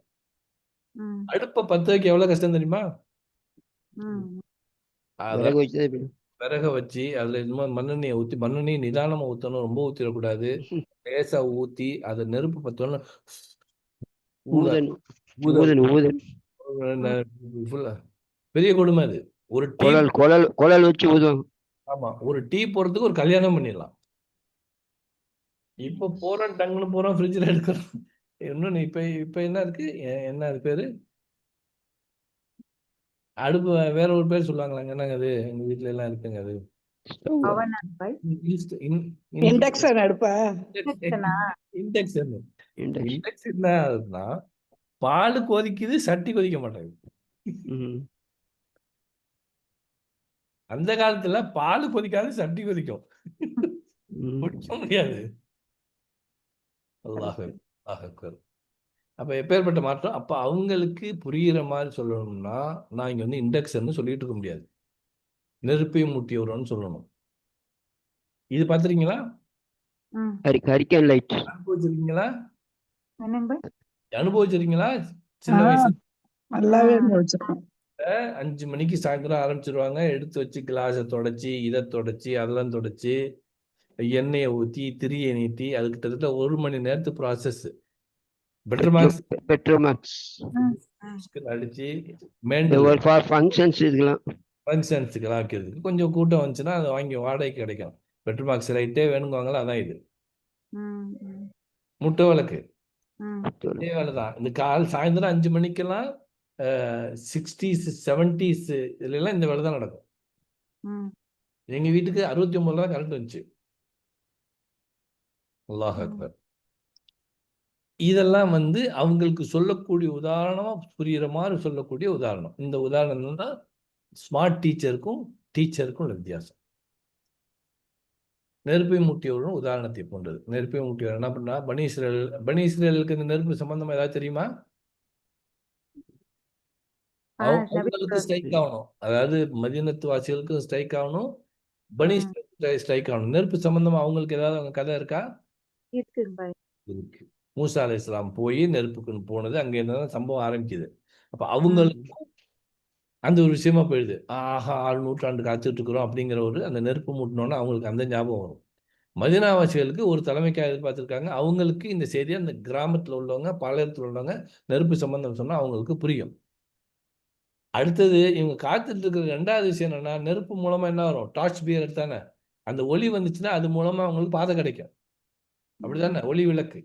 ம். அடுப்பை பத்த வைக்க எவ்வளவு கஷ்டம் தெரியுமா? ம். அத விறகு வச்சு தான் இப்படி. விறக வச்சு அதுல இன்னும் மண்ணெண்ணெயை ஊத்தி, மண்ணெண்ணெய் நிதானமா ஊத்தணும், ரொம்ப ஊத்திடக்கூடாது. லேசா ஊத்தி அதை நெருப்பு பத்தோன்னு ஊத ஊதன் ஊத ஊதன் ஊதன் full-ஆ. பெரிய கொடுமை அது. ஒரு டீ குழல் குழல் குழல் வச்சு ஊதுவாங்க. ஆமா ஒரு டீ போறதுக்கு ஒரு கல்யாணம் பண்ணிடலாம். இப்ப போறோம் டங்குன்னு போறோம் ஃப்ரிட்ஜில் எடுக்கிறோம். இன்னொன்னு இப்ப இப்ப என்ன இருக்கு என்ன அது பேரு அடுப்பு வேற ஒரு பேர் சொல்லுவாங்களாங்க, என்னங்க அது எங்க வீட்ல எல்லாம் இருக்குங்க அது ஸ்டவ் பவனா பாய். இண்டக்ஷன் அடுப்பா? இண்டக்ஷனா? இண்டக்ஷன். இண்டக்ஷன். இண்டக்ஷன்னா பால் கொதிக்குது, சட்டி கொதிக்க மாட்டேங்குது. ம். அந்த காலத்துல பால் கொதிக்காது, சட்டி கொதிக்கும். ம். குடிக்க முடியாது. அல்லாஹ் அக்பர். அப்ப எப்பேற்பட்ட மாற்றம். அப்ப அவங்களுக்கு புரியுற மாதிரி சொல்லணும்னா நான் இங்க வந்து இண்டக்ஷன் சொல்லிட்டு இருக்க முடியாது, நெருப்பையும் மூட்டியவரோன்னு சொல்லணும். இது பாத்துறீங்களா? ம். Hurricane light. அனுபவிச்சிருக்கீங்களா? என்னங்க பாய்? அனுபவிச்சிருக்கீங்களா? சின்ன ஆ, வயசுல நல்லாவே வச்சிருக்கோம். 5 மணிக்கு சாயந்தரம் ஆரம்பிச்சிருவாங்க. எடுத்து வச்சு கிளாஸை தொடச்சி, இதை தொடச்சி, அதெல்லாம் தொடச்சி, எண்ணெயை ஊற்றி, திரியை நீட்டி, அது கிட்டத்தட்ட 1 மணி நேரத்து ப்ராசஸ். Better marks Petromax. ம். ம். அடிச்சு இந்த மேண்டில் ஒரு ஃபங்க்ஷன்ஸ் இதுக்கெல்லாம். ஃபங்க்ஷன்ஸுக்கெல்லாம் வைக்கிறதுக்கு கொஞ்சம் கூட்டம் வந்துச்சுன்னா அதை வாங்கி வாடகைக்கு கிடைக்கும். பெட்ரோல் மார்க்ஸ் லைட்டே வேணுங்குவாங்களா, அதான் இது. ம். ம். முட்டை விளக்கு ம். இதே வேலை தான். இந்த சாயந்தரம் 5 மணிக்கெல்லாம் 60s 70s இதுல இந்த வேலை தான் நடக்கும். ம். எங்க வீட்டுக்கு 69 தான் கரண்ட் வந்துச்சு. அல்லாஹ் ம். அக்பர். இதெல்லாம் வந்து அவங்களுக்கு சொல்லக்கூடிய உதாரணமா புரியுற மாதிரி சொல்லக்கூடிய உதாரணம். இந்த உதாரணம் தான் ஸ்மார்ட் டீச்சருக்கும் உள்ள வித்தியாசம். நெருப்பை மூட்டியவரும் உதாரணத்தை போன்றது. நெருப்பை மூட்டியவர் என்ன பண்ணா, பனி இஸ்ரேலுக்கு இந்த நெருப்பு சம்பந்தமா ஏதாவது தெரியுமா? அவங்களுக்கு ஸ்ட்ரைக் ஆகணும். அதாவது மதீனத்து வாசிகளுக்கும் ஸ்ட்ரைக் ஆகணும், பனி ம். இஸ்ரேலுக்கு ஸ்ட்ரைக் ஆகணும். நெருப்பு சம்பந்தமா அவங்களுக்கு ஏதாவது அவங்க கதை இருக்கா? இருக்குங்க பாய். இருக்கு. மூசா அலைஹிஸ்ஸலாம் போய் நெருப்புக்குன்னு போனது அங்க இருந்தாலும் சம்பவம் ஆரம்பிக்குது. அப்ப ம். அவங்களுக்கும் அந்த ஒரு விஷயமா போயிடுது. ஆஹா 6 நூற்றாண்டு காத்துட்டு இருக்கிறோம் அப்படிங்கிற ஒரு அந்த நெருப்பு மூட்டினோன்னா அவங்களுக்கு அந்த ஞாபகம் வரும். மதீனாவாசிகளுக்கு ஒரு தலைமைக்காக எதிர்பார்த்திருக்காங்க. அவங்களுக்கு இந்த செய்தி அந்த கிராமத்துல உள்ளவங்க, பாளையத்துல உள்ளவங்க நெருப்பு சம்பந்தம் சொன்னா அவங்களுக்கு புரியும். அடுத்தது இவங்க காத்துட்டு இருக்கிற 2வது விஷயம் என்னன்னா, நெருப்பு மூலமா என்ன வரும்? டார்ச் பியர் தானே. அந்த ஒளி வந்துச்சுன்னா அது மூலமா அவங்களுக்கு பாதை கிடைக்கும். அப்படிதானே? ஒளி விளக்கு.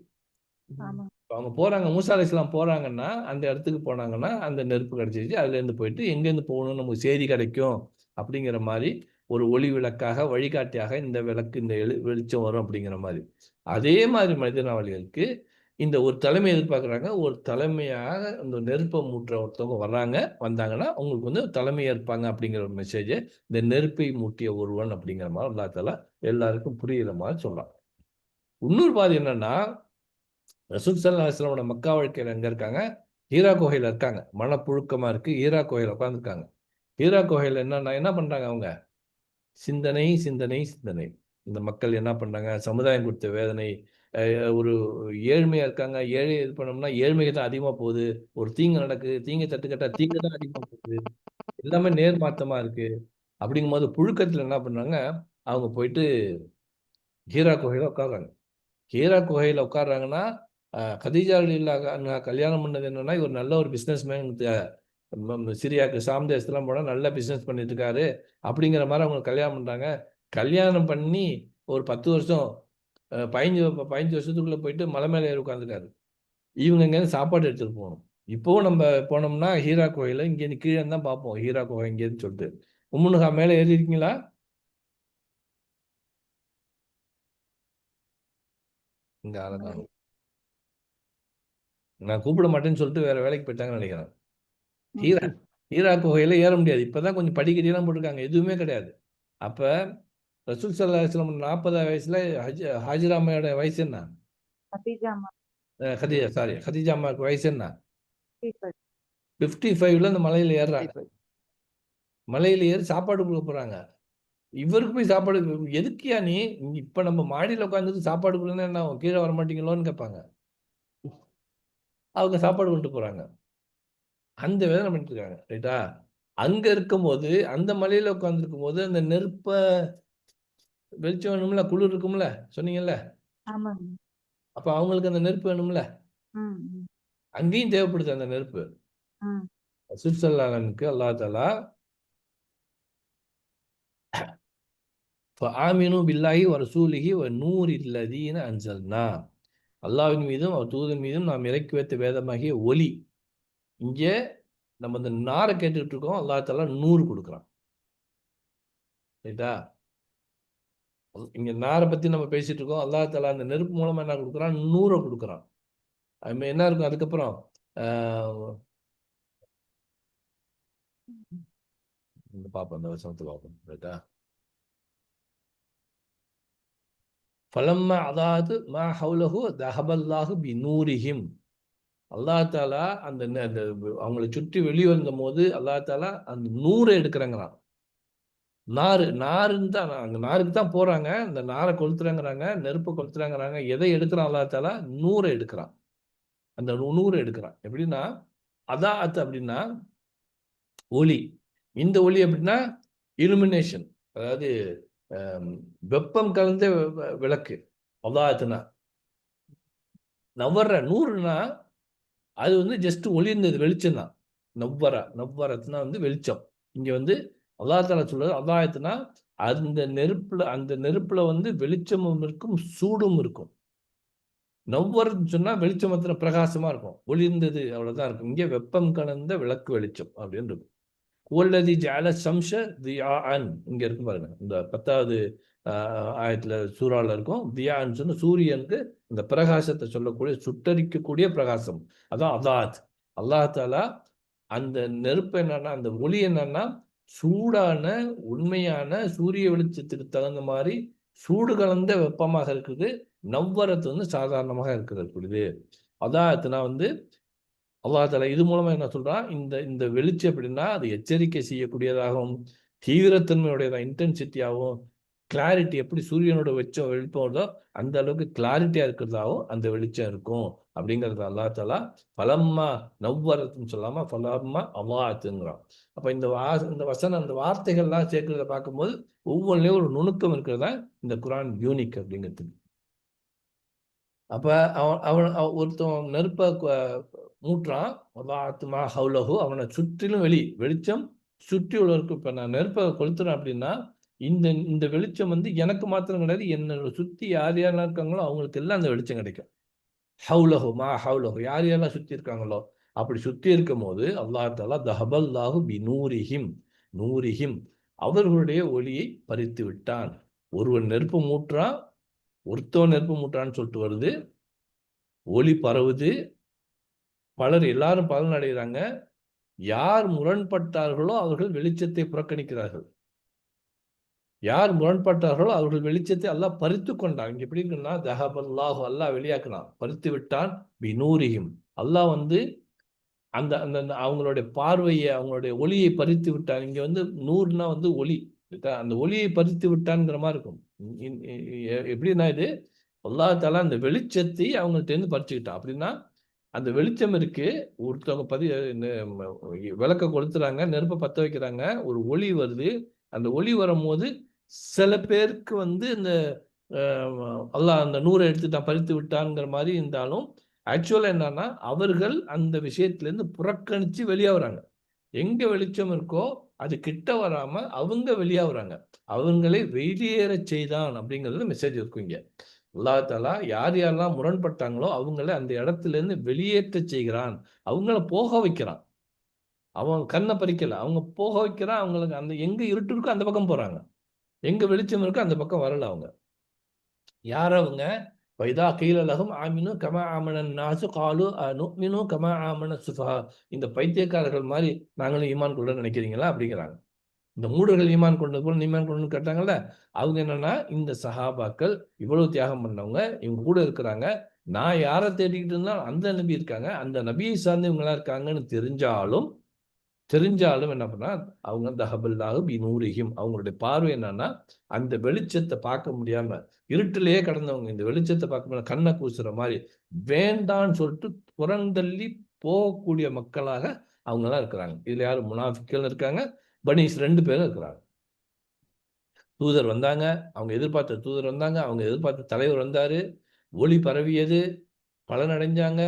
ஆமா. அவங்க போறாங்க, மூசா அலைஹிஸ்ஸலாம் போறாங்கன்னா, அந்த இடத்துக்கு போனாங்கன்னா, அந்த நெருப்பு கிடைச்சிச்சு. அதுலேருந்து போயிட்டு எங்கேருந்து போகணும்னு நமக்கு செய்தி கிடைக்கும் அப்படிங்கிற மாதிரி ஒரு ஒளி விளக்காக, வழிகாட்டியாக இந்த விளக்கு, இந்த வெளிச்சம் வரும் அப்படிங்கிற மாதிரி. அதே மாதிரி மனிதனாவளிகளுக்கு இந்த ஒரு தலைமை எதிர்பார்க்குறாங்க. ஒரு தலைமையாக இந்த நெருப்பை மூட்டுற ஒருத்தவங்க வந்தாங்கன்னா அவங்களுக்கு வந்து தலைமை ஏற்பாங்க அப்படிங்கிற ஒரு மெசேஜை இந்த நெருப்பை மூட்டிய ஒருவன் அப்படிங்கிற மாதிரி அல்லாஹ் தஆலா எல்லாருக்கும் புரியுற மாதிரி சொல்றான். இன்னொரு பாதி என்னன்னா, ரசூல் ஸல்லல்லாஹு அலைஹி வஸல்லம் மக்கா வாழ்க்கையில எங்க இருக்காங்க? ஹீரா குகையில இருக்காங்க. மனப்புழுக்கமா இருக்கு. ஹீரா குகையில உட்கார்ந்துருக்காங்க. ஹீரா குகையில என்ன பண்றாங்க அவங்க? சிந்தனை, சிந்தனை, சிந்தனை. இந்த மக்கள் என்ன பண்றாங்க? சமுதாயம் கொடுத்த வேதனை, ஒரு ஏழ்மையா இருக்காங்க. ஏழை இது பண்ணோம்னா ஏழ்மைக்கு தான் அதிகமா போகுது. ஒரு தீங்கு நடக்குது. தீங்கை தட்டுக்கட்டா தீங்கு தான் அதிகமா போகுது. எல்லாமே நேர்மாற்றமா இருக்கு. அப்படிங்கும்போது புழுக்கத்துல என்ன பண்றாங்க? அவங்க போயிட்டு ஹீரா குகையில உட்கார்றாங்க. ஹீரா குகையில உட்கார்றாங்கன்னா, கதீஜா ரலியல்லாஹு அன்ஹா கல்யாணம் பண்ணது என்னன்னா, இவர் நல்ல ஒரு பிசினஸ் மேன், சிரியாக்கு ஷாம் தேசத்துலாம் போனா நல்ல பிசினஸ் பண்ணிட்டு இருக்காரு அப்படிங்கிற மாதிரி அவங்க கல்யாணம் பண்றாங்க. கல்யாணம் பண்ணி ஒரு 10 வருஷம் 15 வருஷத்துக்குள்ள போயிட்டு மலை மேல ஏறி உட்கார்ந்துருக்காரு. இவங்க இங்கேருந்து சாப்பாடு எடுத்துட்டு போகணும். இப்பவும் நம்ம போனோம்னா ஹீரா கோயில இங்கேருந்து கீழே தான் பார்ப்போம். ஹீரா குகை இங்கேன்னு சொல்லிட்டு. உம்முனுஹா மேல ஏறி இருக்கீங்களா? இங்க ஆள காணோம். நான் கூப்பிட மாட்டேன்னு சொல்லிட்டு வேற வேலைக்கு போயிட்டாங்கன்னு நினைக்கிறேன். ஹீரா ஹீரா குகையில ஏற முடியாது. இப்பதான் கொஞ்சம் படிக்கட்டிலாம் போட்டிருக்காங்க. எதுவுமே கிடையாது. அப்ப ரசூல் ஸல்லல்லாஹு அலைஹி வஸல்லம் 40 வயசுல ஹாஜிரா அம்மையோட வயசு என்ன? கதீஜா அம்மா. கதீஜா அம்மாவுக்கு வயசு என்ன? 55. 55ல அந்த மலையில ஏறுறாங்க. மலையில ஏறி சாப்பாடு கொடுக்க போறாங்க. இவருக்கு போய் சாப்பாடு எதுக்குயா நீ இப்ப நம்ம மாடியில உட்காந்துட்டு சாப்பாடு கொடுன்னா என்ன ஆகும்? கீழே வர மாட்டீங்களோன்னு கேட்பாங்க. அவங்க சாப்பாடு கொண்டு போறாங்க. அந்த வேதனை பண்ணிட்டு இருக்காங்க. ரைட்டா? அங்க இருக்கும்போது அந்த மலையில உட்கார்ந்துருக்கும் போது அந்த நெருப்ப வெளிச்சம் வேணும்ல, குளிர் இருக்கும்ல, சொன்னீங்கல்ல. ஆமாங்க. அப்ப அவங்களுக்கு அந்த நெருப்பு வேணும்ல. ம், ம், அங்கேயும் தேவைப்படுது அந்த நெருப்பு. ம். ரசூல் ஸல்லல்லாஹு அலைஹி வஸல்லம் அல்லாஹ் தஆலா ஃபஆமினு பில்லாஹி வ ரசூலிஹி வ நூரில் லதீன அன்ஸல்னா. அல்லாஹ்வின் மீதும் அவர் தூதர் மீதும் நாம் இறக்கி வைத்த வேதமாகிய ஒளி. இங்கே நம்ம இந்த நார கேட்டுட்டு இருக்கோம். அல்லாஹ் தஆலா நூறு கொடுக்குறான். ரைட்டா? இங்க நார பத்தி நம்ம பேசிட்டு இருக்கோம். அல்லாஹ் தஆலா அந்த நெருப்பு மூலமா என்ன கொடுக்குறான்? நூற கொடுக்குறான். அது என்ன இருக்கும் அதுக்கப்புறம்? பார்ப்போம், அந்த வசனத்தை பார்ப்போம். ரைட்டா? ஃபலம்மா அதாவது மா ஹவுலஹு தஹபல்லாஹு பி நூரிஹிம். அல்லாஹ் தாலா அந்த அவங்களை சுற்றி வெளியே வந்த போது அல்லாஹ் தாலா அந்த நூறை எடுக்கிறாங்களாம். நாருன்னு தான் அங்க நாருக்கு தான் போறாங்க. அந்த நாரை கொளுத்துறாங்கிறாங்க, நெருப்பு கொளுத்துறாங்கிறாங்க. எதை எடுக்கிறான் அல்லாஹ் தாலா? நூறை எடுக்கிறான். அந்த நூறை எடுக்கிறான். எப்படின்னா அதாத் அப்படின்னா ஒளி. இந்த ஒளி அப்படின்னா இலுமினேஷன், அதாவது வெப்பம் கலந்த விளக்கு. அதாத்துனா நவர்ற நூறுனா அது வந்து ஜஸ்ட் ஒளிர்ந்தது, வெளிச்சம் தான். நவ்வரத்துனா வந்து வெளிச்சம். இங்க வந்து அல்லாஹ் தஆலா சொல்றது அதாயத்துனா அந்த நெருப்புல வந்து வெளிச்சமும் இருக்கும், சூடும் இருக்கும். நவ்வரன்னு சொன்னா வெளிச்சம் மாத்திரம் பிரகாசமா இருக்கும், ஒளிர்ந்தது அவ்வளவுதான் இருக்கும். இங்கே வெப்பம் கலந்த விளக்கு வெளிச்சம் அப்படின்னு இருக்கும். "ஹுவல்லதி ஜஅல ஷம்ஸ தியாஅன்" இங்க இருக்கு பாருங்க. இந்த 10வது ஆயத்துல சூறால இருக்கும். தியான்னு சொன்னா சூரியனுக்கு இந்த பிரகாசத்தை சொல்லக்கூடிய, சுட்டரிக்கக்கூடிய பிரகாசம். அதான் அதாத். அல்லாஹ் தஆலா அந்த நெருப்பு என்னன்னா, அந்த ஒளி என்னன்னா, சூடான உண்மையான சூரிய வெளிச்சத்துக்கு தகுந்த மாதிரி சூடு கலந்த வெப்பமாக இருக்குது. நவ்வரத்து வந்து சாதாரணமாக இருக்கிறது. அதாத்னா வந்து அல்லாஹ் தஆலா இது மூலமா என்ன சொல்றான்? இந்த இந்த வெளிச்சம் எப்படின்னா, அது எச்சரிக்கை செய்யக்கூடியதாகவும், தீவிரத்தன்மையுடையதா, இன்டென்சிட்டியாகவும், கிளாரிட்டி எப்படி சூரியனோட வெளிச்சம் வருதோ அந்த அளவுக்கு கிளாரிட்டியா இருக்கிறதாகவும் அந்த வெளிச்சம் இருக்கும் அப்படிங்கிறது அல்லாஹ் தஆலா ஃபலம்மா நவ்வரத்துன்னு சொல்லாம ஃபலம்மா அதாஅத்துங்கிறான். அப்ப இந்த வசனம், அந்த வார்த்தைகள்லாம் சேர்க்கிறத பார்க்கும்போது ஒவ்வொன்றிலையும் ஒரு நுணுக்கம் இருக்கிறதா இந்த குர்ஆன் யூனிக் அப்படிங்கிறதுக்கு. அப்ப ஒருத்தன் நெருப்ப மூட்டுறான். அதாஅத்து மா ஹவுலஹு, அவனை சுற்றிலும் வெளிச்சம் சுற்றி உள்ளவருக்கு. இப்ப நான் நெருப்ப கொளுத்துறேன் அப்படின்னா இந்த இந்த வெளிச்சம் வந்து எனக்கு மாத்திரம் கிடையாது, என்னை சுத்தி யார் யாரெல்லாம் இருக்காங்களோ அவங்களுக்கு எல்லாம் அந்த வெளிச்சம் கிடைக்கும். ஹவுலஹு மா ஹவுலஹு, யார் யாரெல்லாம் சுத்தி இருக்காங்களோ அப்படி சுத்தி இருக்கும் போது அல்லாஹ் தஆலா தஹபல்லாஹு பி நூரிஹிம், அவர்களுடைய ஒளியை பறித்து விட்டான். ஒருவன் நெருப்பு மூட்டுறான், ஒருத்தவன் நெருப்பு மூட்டுறான்னு சொல்லிட்டு வருது, ஒளி பரவுது, எல்லாரும் பலன் அடைகிறாங்க. யார் முரண்பட்டார்களோ அவர்கள் வெளிச்சத்தை புறக்கணிக்கிறார்கள். யார் முரண்பட்டார்களோ அவர்கள் வெளிச்சத்தை அல்லாஹ் பறித்து கொண்டான். இங்க எப்படி இருக்குன்னா, தஹபல்லாஹு, அல்லாஹ் வெளியாக்கினான், பறித்து விட்டான். பி நூரிஹிம், அல்லாஹ் வந்து அந்த அந்த அவங்களுடைய பார்வையை, அவங்களுடைய ஒளியை பறித்து விட்டான். இங்க வந்து நூறுனா வந்து ஒளி. அந்த ஒளியை பறித்து விட்டான்ங்கிற மாதிரி இருக்கும். எப்படின்னா இது அல்லாஹ் தஆலா அந்த வெளிச்சத்தை அவங்கள்ட்ட இருந்து பறிச்சுக்கிட்டான். அப்படின்னா அந்த வெளிச்சம் இருக்கு, ஒருத்தவங்க விளக்க கொளுத்துறாங்க, நெருப்பை பத்த வைக்கிறாங்க, ஒரு ஒளி வருது. அந்த ஒளி வரும்போது சில பேருக்கு வந்து இந்த அல்லாஹ் அந்த நூறை எடுத்துட்டான், பறித்து விட்டான்ங்கிற மாதிரி இருந்தாலும் ஆக்சுவலா என்னன்னா அவர்கள் அந்த விஷயத்திலிருந்து புறக்கணிச்சு வெளியாகிறாங்க. எங்க வெளிச்சம் இருக்கோ அது கிட்ட வராம அவங்க வெளியாகிறாங்க. அவங்களை வெளியேற செய்தான் அப்படிங்கிறது மெசேஜ் இருக்கும் இங்க. அல்லாஹ் தஆலா யார் யாரெல்லாம் முரண்பட்டாங்களோ அவங்கள அந்த இடத்துல இருந்து வெளியேற்ற செய்கிறான், அவங்கள போக வைக்கிறான். அவன் கண்ணை பறிக்கல, அவங்க போக வைக்கிறான். அவங்களுக்கு அந்த எங்க இருட்டு இருக்கோ அந்த பக்கம் போறாங்க, எங்க வெளிச்சம் இருக்கோ அந்த பக்கம் வரல அவங்க. யார் அவங்க? வைதா கீல லஹும் ஆமினு கமா ஆமனன் நாசு காலு நுமினு கமா ஆமன சுஃபஹா. இந்த பைத்தியக்காரர்கள் மாதிரி நாங்களும் ஈமான் கொள்ள நினைக்கிறீங்களா அப்படிங்கிறாங்க. இந்த மூடர்கள் ஈமான் கொண்டது போல ஈமான் கொண்டு கேட்டாங்கல்ல, அவங்க என்னன்னா இந்த சஹாபாக்கள் இவ்வளவு தியாகம் பண்ணவங்க, இவங்க கூட இருக்கிறாங்க. நான் யாரை தேடிக்கிட்டு இருந்தாலும் அந்த நபி இருக்காங்க, அந்த நபியை சார்ந்து இவங்களா இருக்காங்கன்னு தெரிஞ்சாலும் தெரிஞ்சாலும் என்ன பண்ணா அவங்க தஹபல்லாஹு பிநூரிஹிம், அவங்களுடைய பார்வை என்னன்னா அந்த வெளிச்சத்தை பார்க்க முடியாம இருட்டிலேயே கடந்தவங்க இந்த வெளிச்சத்தை பார்க்க முடியாம கண்ணை கூசுற மாதிரி வேண்டான்னு சொல்லிட்டு புறந்தள்ளி போகக்கூடிய மக்களாக அவங்க தான் இருக்கிறாங்க. இதுல யாரும் முனாஃபிக்கள் இருக்காங்க, பனீஸ் 2 பேரும் இருக்கிறாங்க. தூதர் வந்தாங்க, அவங்க எதிர்பார்த்த தூதர் வந்தாங்க, அவங்க எதிர்பார்த்த தலைவர் வந்தாரு, ஒளி பரவியது, பலனடைஞ்சாங்க,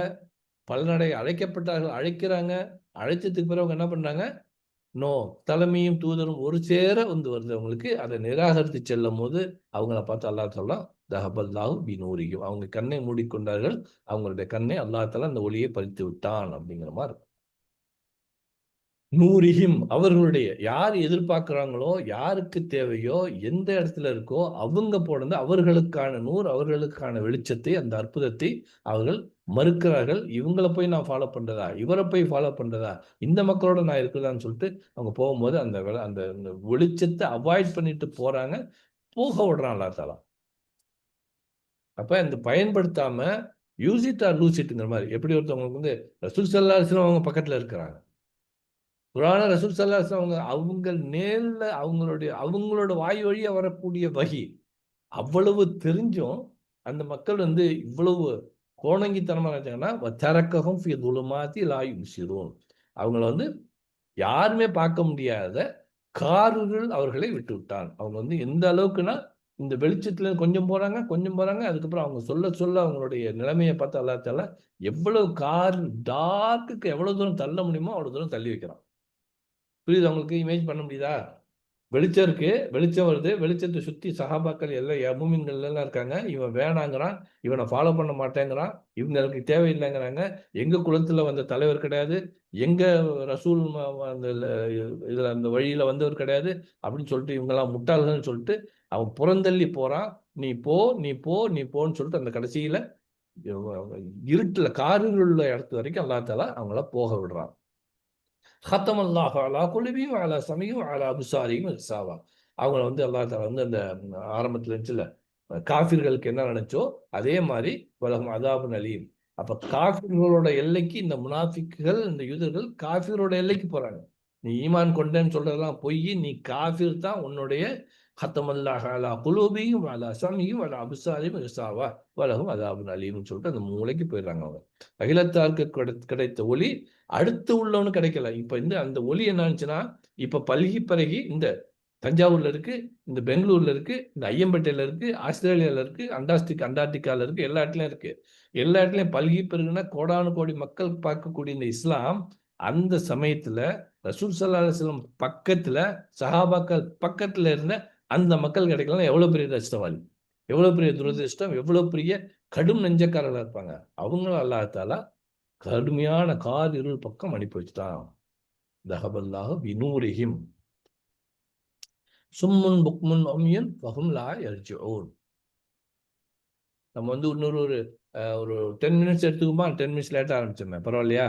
பலனடை அழைக்கப்பட்டார்கள், அழைக்கிறாங்க. அழைச்சதுக்கு பிறகு அவங்க என்ன பண்றாங்க? நோ, தலைமையும் தூதரும் ஒரு சேர வந்து வருது அவங்களுக்கு. அதை நிராகரித்து செல்லும் போது அவங்கள பார்த்து அல்லாஹ் தஆலா தஹபல்லாஹு பிநூரிஹிம், அவங்க கண்ணை மூடிக்கொண்டார்கள், அவங்களுடைய கண்ணை அல்லாஹ் தஆலா அந்த ஒளியை பறித்து விட்டான் அப்படிங்கிற மாதிரி. நூரிஹிம், அவர்களுடைய யார் எதிர்பார்க்கிறாங்களோ, யாருக்கு தேவையோ, எந்த இடத்துல இருக்கோ அவங்க போனது அவர்களுக்கான நூர், அவர்களுக்கான வெளிச்சத்தை, அந்த அற்புதத்தை அவர்கள் மறுக்கிறார்கள். இவங்களை போய் நான் ஃபாலோ பண்றதா, இவரை போய் ஃபாலோ பண்றதா, இந்த மக்களோட நான் இருக்கிறதான்னு சொல்லிட்டு அவங்க போகும்போது அந்த வெளிச்சத்தை அவாய்ட் பண்ணிட்டு போறாங்க, போக விடுறான் அல்லாஹ் தஆலா. அப்ப இந்த பயன்படுத்தாம யூஸ் இட் ஆர் லூஸ் இட்ங்கிற மாதிரி. எப்படி ஒருத்தவங்களுக்கு வந்து ரசூல் ஸல்லல்லாஹு அலைஹி வஸல்லம் அவங்க பக்கத்துல இருக்கிறாங்க, குர்ஆன ரசூல் ஸல்லல்லாஹு அலைஹி வஸல்லம் அவங்க நேர்ல அவங்களோட வாய் வழியா வரக்கூடிய வஹி அவ்வளவு தெரிஞ்சும் அந்த மக்கள் வந்து இவ்வளவு கோணங்கித்தனமா நினைச்சாங்கன்னா வதரக்கஹும் ஃபீ ظுலுமாத்தி லா யுப்சிரூன், அவங்கள வந்து யாருமே பார்க்க முடியாத காரிருள் அவர்களை விட்டு விட்டான். அவங்க வந்து எந்த அளவுக்குன்னா இந்த வெளிச்சத்துல கொஞ்சம் போறாங்க, அதுக்கப்புறம் அவங்க சொல்ல சொல்ல அவங்களுடைய நிலைமையை பார்த்து அல்லாஹ் தஆலா எவ்வளவு டார்க்குக்கு எவ்வளவு தூரம் தள்ள முடியுமோ அவ்வளவு தூரம் தள்ளி வைக்கிறான். புரியுது அவங்களுக்கு? இமேஜ் பண்ண முடியுதா? வெளிச்சம் இருக்கு, வெளிச்சம் வருது, வெளிச்சத்தை சுத்தி சஹாபாக்கள் எல்லாம் மூமின்கள் எல்லாம் இருக்காங்க. இவன் வேணாங்கிறான், இவனை ஃபாலோ பண்ண மாட்டேங்கிறான், இவங்களுக்கு தேவையில்லைங்கிறாங்க. எங்க குலத்துல வந்த தலைவர் கிடையாது, எங்க ரசூல் அந்த இதுல அந்த வழியில வந்தவர் கிடையாது அப்படின்னு சொல்லிட்டு இவங்கெல்லாம் முட்டாள்கள்னு சொல்லிட்டு அவன் புறந்தள்ளி போறான். நீ போ, நீ போ, நீ போன்னு சொல்லிட்டு அந்த கடைசியில இருட்டுல காரிருள்ள இடத்து வரைக்கும் அல்லாஹ் தஆலா அவங்கள போக விடுறான். ஹத்தமல்லாஹு அலா குலுபிஹிம் அலா சமீஹிம் அலா அப்சாரிஹிம் கிஸாவா, அவங்கள வந்து அல்லாஹ் தஆலா வந்து அந்த ஆரம்பத்துல இருந்துச்சுல காஃபிர்களுக்கு என்ன நினைச்சோ அதே மாதிரி வலஹும் அதாபுன் அலீம். அப்ப காஃபிர்களோட எல்லைக்கு இந்த முனாஃபிக்குகள், இந்த யூதர்கள் காஃபிரோட எல்லைக்கு போறாங்க. நீ ஈமான் கொண்டேன்னு சொல்றதெல்லாம் பொய், நீ காஃபிர் தான். உன்னுடைய ஹத்தமல்லாஹு அலா குலூபிஹிம் அலா சமீஹிம் அலா அப்சாரிஹிம் கிஸாவா வலஹும் அதாபுன் அலீம்னு சொல்லிட்டு அந்த மூளைக்கு போயிடுறாங்க. அவங்க அகிலத்தாருக்கு கிடைத்த ஒளி அடுத்து உள்ளவனு கிடைக்கல. இப்ப அந்த ஒளி என்ன ஆச்சுன்னா இப்ப பல்கி பரகி இந்த தஞ்சாவூர்ல இருக்கு, இந்த பெங்களூர்ல இருக்கு, இந்த ஐயம்பேட்டையில இருக்கு, ஆஸ்திரேலியால இருக்கு, அண்டார்டிகால இருக்கு, எல்லா இடத்துலயும் இருக்கு. எல்லா இடத்துலயும் பல்கி பெருகுனா கோடானு கோடி மக்கள் பார்க்கக்கூடிய இந்த இஸ்லாம் அந்த சமயத்துல ரசூல் ஸல்லல்லாஹு அலைஹி வஸல்லம் பக்கத்துல சஹாபாக்கள் பக்கத்துல இருந்த அந்த மக்கள் கிடைக்கலாம். எவ்வளவு பெரிய நஷ்டவாளி, எவ்வளவு பெரிய துரதிருஷ்டம், எவ்வளவு பெரிய கடும் நெஞ்சக்காரர்களா இருப்பாங்க. அவங்களும் அல்லாஹ் தஆலா கடுமையான இருள் பக்கம் அனுப்பி வச்சுட்டான். தஹபல்லாஹு பிநூரிஹிம் சும்முன் புக்முன் உம்யுன் ஃபஹும் லா யர்ஜிஊன். நம்ம வந்து இன்னொரு ஒரு 10 மினிட்ஸ் எடுத்துக்குமா? 10 மினிட்ஸ் லேட்டா ஆரம்பிச்சோமே, பரவாயில்லையா?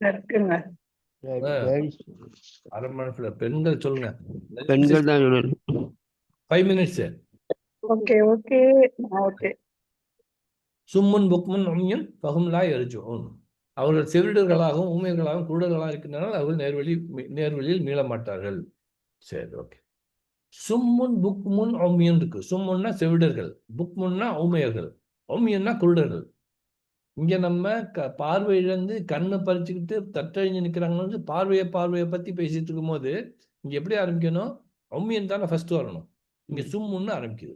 இருக்குங்க. அரை மணி நேரத்துல பெண்கள் சொல்லுங்க. பெண்கள் தான் 5 மினிட்ஸ். Okay okay okay. சும்முன் புக்முன் உம்யுன் ஃபஹும் லா யர்ஜிஊன், அவர்கள் செவிடர்களாகவும் ஊமையர்களாகவும் குருடர்களாக இருக்கின்றனர், அவர்கள் நேர்வழியில் மீள மாட்டார்கள். சரி, ஓகே. சும்முன் புக்முன் உம்யுன் இருக்கு. சும்முன்னா செவிடர்கள், புக்முன்னா ஊமையர்கள், உம்யுன்னா குருடர்கள். இங்க நம்ம பார்வை இழந்து கண்ணை பறிச்சுக்கிட்டு தட்டழிஞ்சு நிற்கிறாங்கன்னு பார்வையை பத்தி பேசிட்டு இருக்கும் போது இங்க எப்படி ஆரம்பிக்கணும்? உம்மியன் தானே ஃபர்ஸ்ட் வரணும். இங்க சும்முன்னு ஆரம்பிக்குது.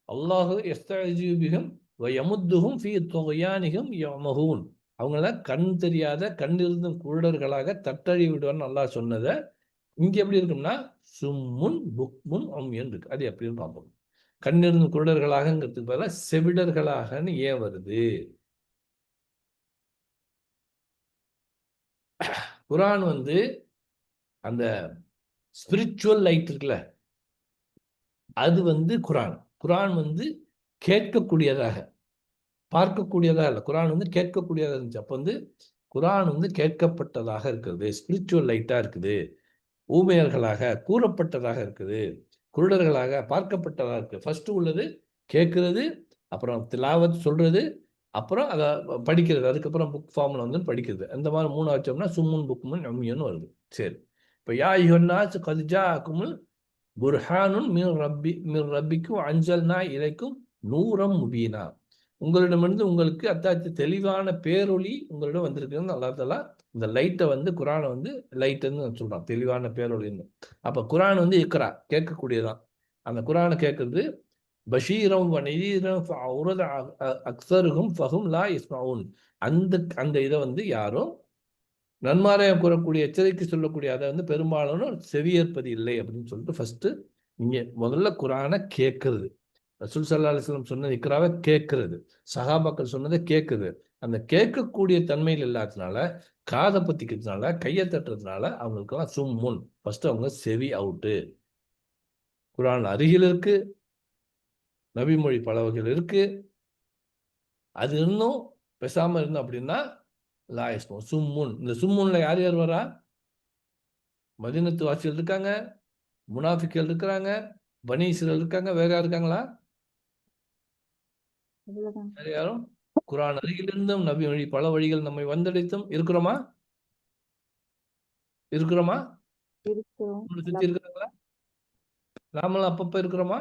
அல்லாஹு யஸ்தஅஜிபு பிஹிம் வ யமுத்துஹும் ஃபீ துக்யானிஹிம் யமஹூன், அவங்கள கண் தெரியாத கண்ணிருந்தும் குருடர்களாக தட்டழி விடுவான்னு அல்லாஹ் சொன்னதை இங்க எப்படி இருக்கும்னா சும்முன் புக்முன் உம்யுன் இருக்கு. அது எப்படின்னு பார்ப்போம். கண்ணிருந்தும் குருடர்களாகங்கிறதுக்கு பதிலாக செவிடர்களாகன்னு ஏன் வருது? குர்ஆன் வந்து அந்த ஸ்பிரிச்சுவல் லைட் இருக்குல்ல, அது வந்து குர்ஆன் வந்து கேட்கக்கூடியதாக, பார்க்கக்கூடியதாக இல்லை. குர்ஆன் வந்து கேட்கக்கூடியதாக இருந்துச்சு. அப்போ வந்து குர்ஆன் வந்து கேட்கப்பட்டதாக இருக்குது, ஸ்பிரிச்சுவல் லைட்டா இருக்குது. ஊமையர்களாக கூறப்பட்டதாக இருக்குது, குருடர்களாக பார்க்கப்பட்டதாக இருக்கு. ஃபர்ஸ்ட் உள்ளது கேட்கறது, அப்புறம் திலாவத் சொல்றது, அப்புறம் அதை படிக்கிறது, அதுக்கப்புறம் புக் ஃபார்மில் வந்து படிக்கிறது. அந்த மாதிரி 3 வச்சோம்னா சும்முன் புக்முன் உம்மியன்னு வருது. சரி, இப்போ யா அய்யுஹன்னாஸ் கத் ஜாஅக்குமுல் புர்ஹானுன் மின் ரப்பிக்கும் அன்ஜல்னா இலைக்கும் நூரம் முபீனா. உங்களிடமிருந்து உங்களுக்கு அத்தாச்சு தெளிவான பேரொளி உங்களிடம் வந்திருக்குன்னு அல்லாஹ் தஆலா இந்த லைட்டை வந்து குரானை வந்து லைட்டுன்னு சொல்றான், தெளிவான பேரொளின்னு. அப்போ குரான் வந்து இக்ரா, கேட்கக்கூடியதான். அந்த குரானை கேட்கறது பஷீரம் வநதீரம் ஃபஅவுரத அக்ஸருஹும் ஃபஹும் லா யஸ்மஊன். அந்த இதை வந்து யாரும் நன்மாராயம் கூறக்கூடிய எச்சரிக்கை சொல்லக்கூடிய அதை வந்து பெரும்பாலும் செவியேற்பது இல்லை அப்படின்னு சொல்லிட்டு ஃபர்ஸ்ட் இங்கே முதல்ல குரானை கேட்கறது. ரசூல் ஸல்லல்லாஹு அலைஹி வஸல்லம் சொன்னது இக்ராவை கேட்கறது, சஹாபாக்கள் சொன்னதை கேட்குது. அந்த கேட்கக்கூடிய தன்மையில் இல்லாததுனால, காதை பத்திக்கிறதுனால, கையை தட்டுறதுனால அவங்களுக்கெல்லாம் சும்முன், ஃபர்ஸ்ட் அவங்க செவி அவுட்டு. குரான் அருகில் இருக்கு, நபிமொழி பல வகைகள் இருக்கு, அது இன்னும் பேசாம இருந்தோம் அப்படின்னா லாயஸ்மோ சும்முன். இந்த சும்முன்ல யார் யார் வரா? மதீனத்து வாசிகள் இருக்காங்க, முனாஃபிக்கள் இருக்கிறாங்க, பனி இஸ்ரேல் இருக்காங்க. வேற யார் இருக்காங்களா? அவ்வளவுதான். வேற யாரும்? குரான் அருகிலிருந்தும் நபி வழி பல வழிகள் நம்மை வந்தடைத்தும் இருக்கிறோமா? இருக்கிறோமா? இருக்கிறோம். நம்மளை சுத்தி இருக்கிறாங்களா? நாமளும் அப்பப்ப இருக்கிறோமா?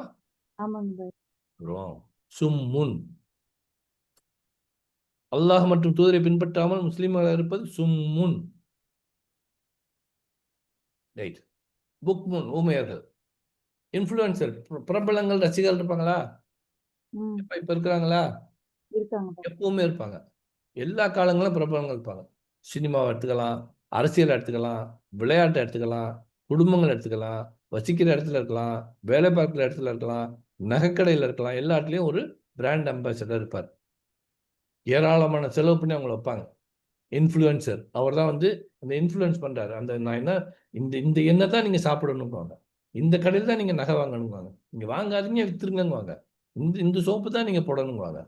ஆமாங்க. இருக்கிறோம். சும்முன். அல்லாஹ் மற்றும் தூதரை பின்பற்றாமல் முஸ்லீம்களாக இருப்பது சும்முன். ரைட். புக்முன், ஊமையர்கள். இன்ஃப்ளூயன்சர், பிரபலங்கள், ரசிகர்கள் இருப்பாங்களா? ம். இப்ப இருக்கிறாங்களா? இருக்காங்க. எப்பவுமே இருப்பாங்க. எல்லா காலங்களும் பிரபலங்கள் இருப்பாங்க. சினிமாவை எடுத்துக்கலாம், அரசியல் எடுத்துக்கலாம், விளையாட்டை எடுத்துக்கலாம், குடும்பங்கள் எடுத்துக்கலாம், வசிக்கிற இடத்துல இருக்கலாம், வேலை பார்க்குற இடத்துல இருக்கலாம், நகைக்கடையில் இருக்கலாம். எல்லா இடத்துலையும் ஒரு பிராண்ட் அம்பாசிடர் இருப்பார். ஏராளமான செலவு பண்ணி அவங்கள வைப்பாங்க. இன்ஃப்ளூயன்சர், அவர் தான் வந்து அந்த இன்ஃப்ளூயன்ஸ் பண்றாரு. அந்த நான் என்ன இந்த இந்த எண்ணெய் தான் நீங்க சாப்பிடணுங்குவாங்க, இந்த கடையில் தான் நீங்க நகை வாங்கணுங்குவாங்க, நீங்க வாங்காதீங்க வித்துருங்குவாங்க, இந்த இந்த சோப்பு தான் நீங்க போடணுங்குவாங்க,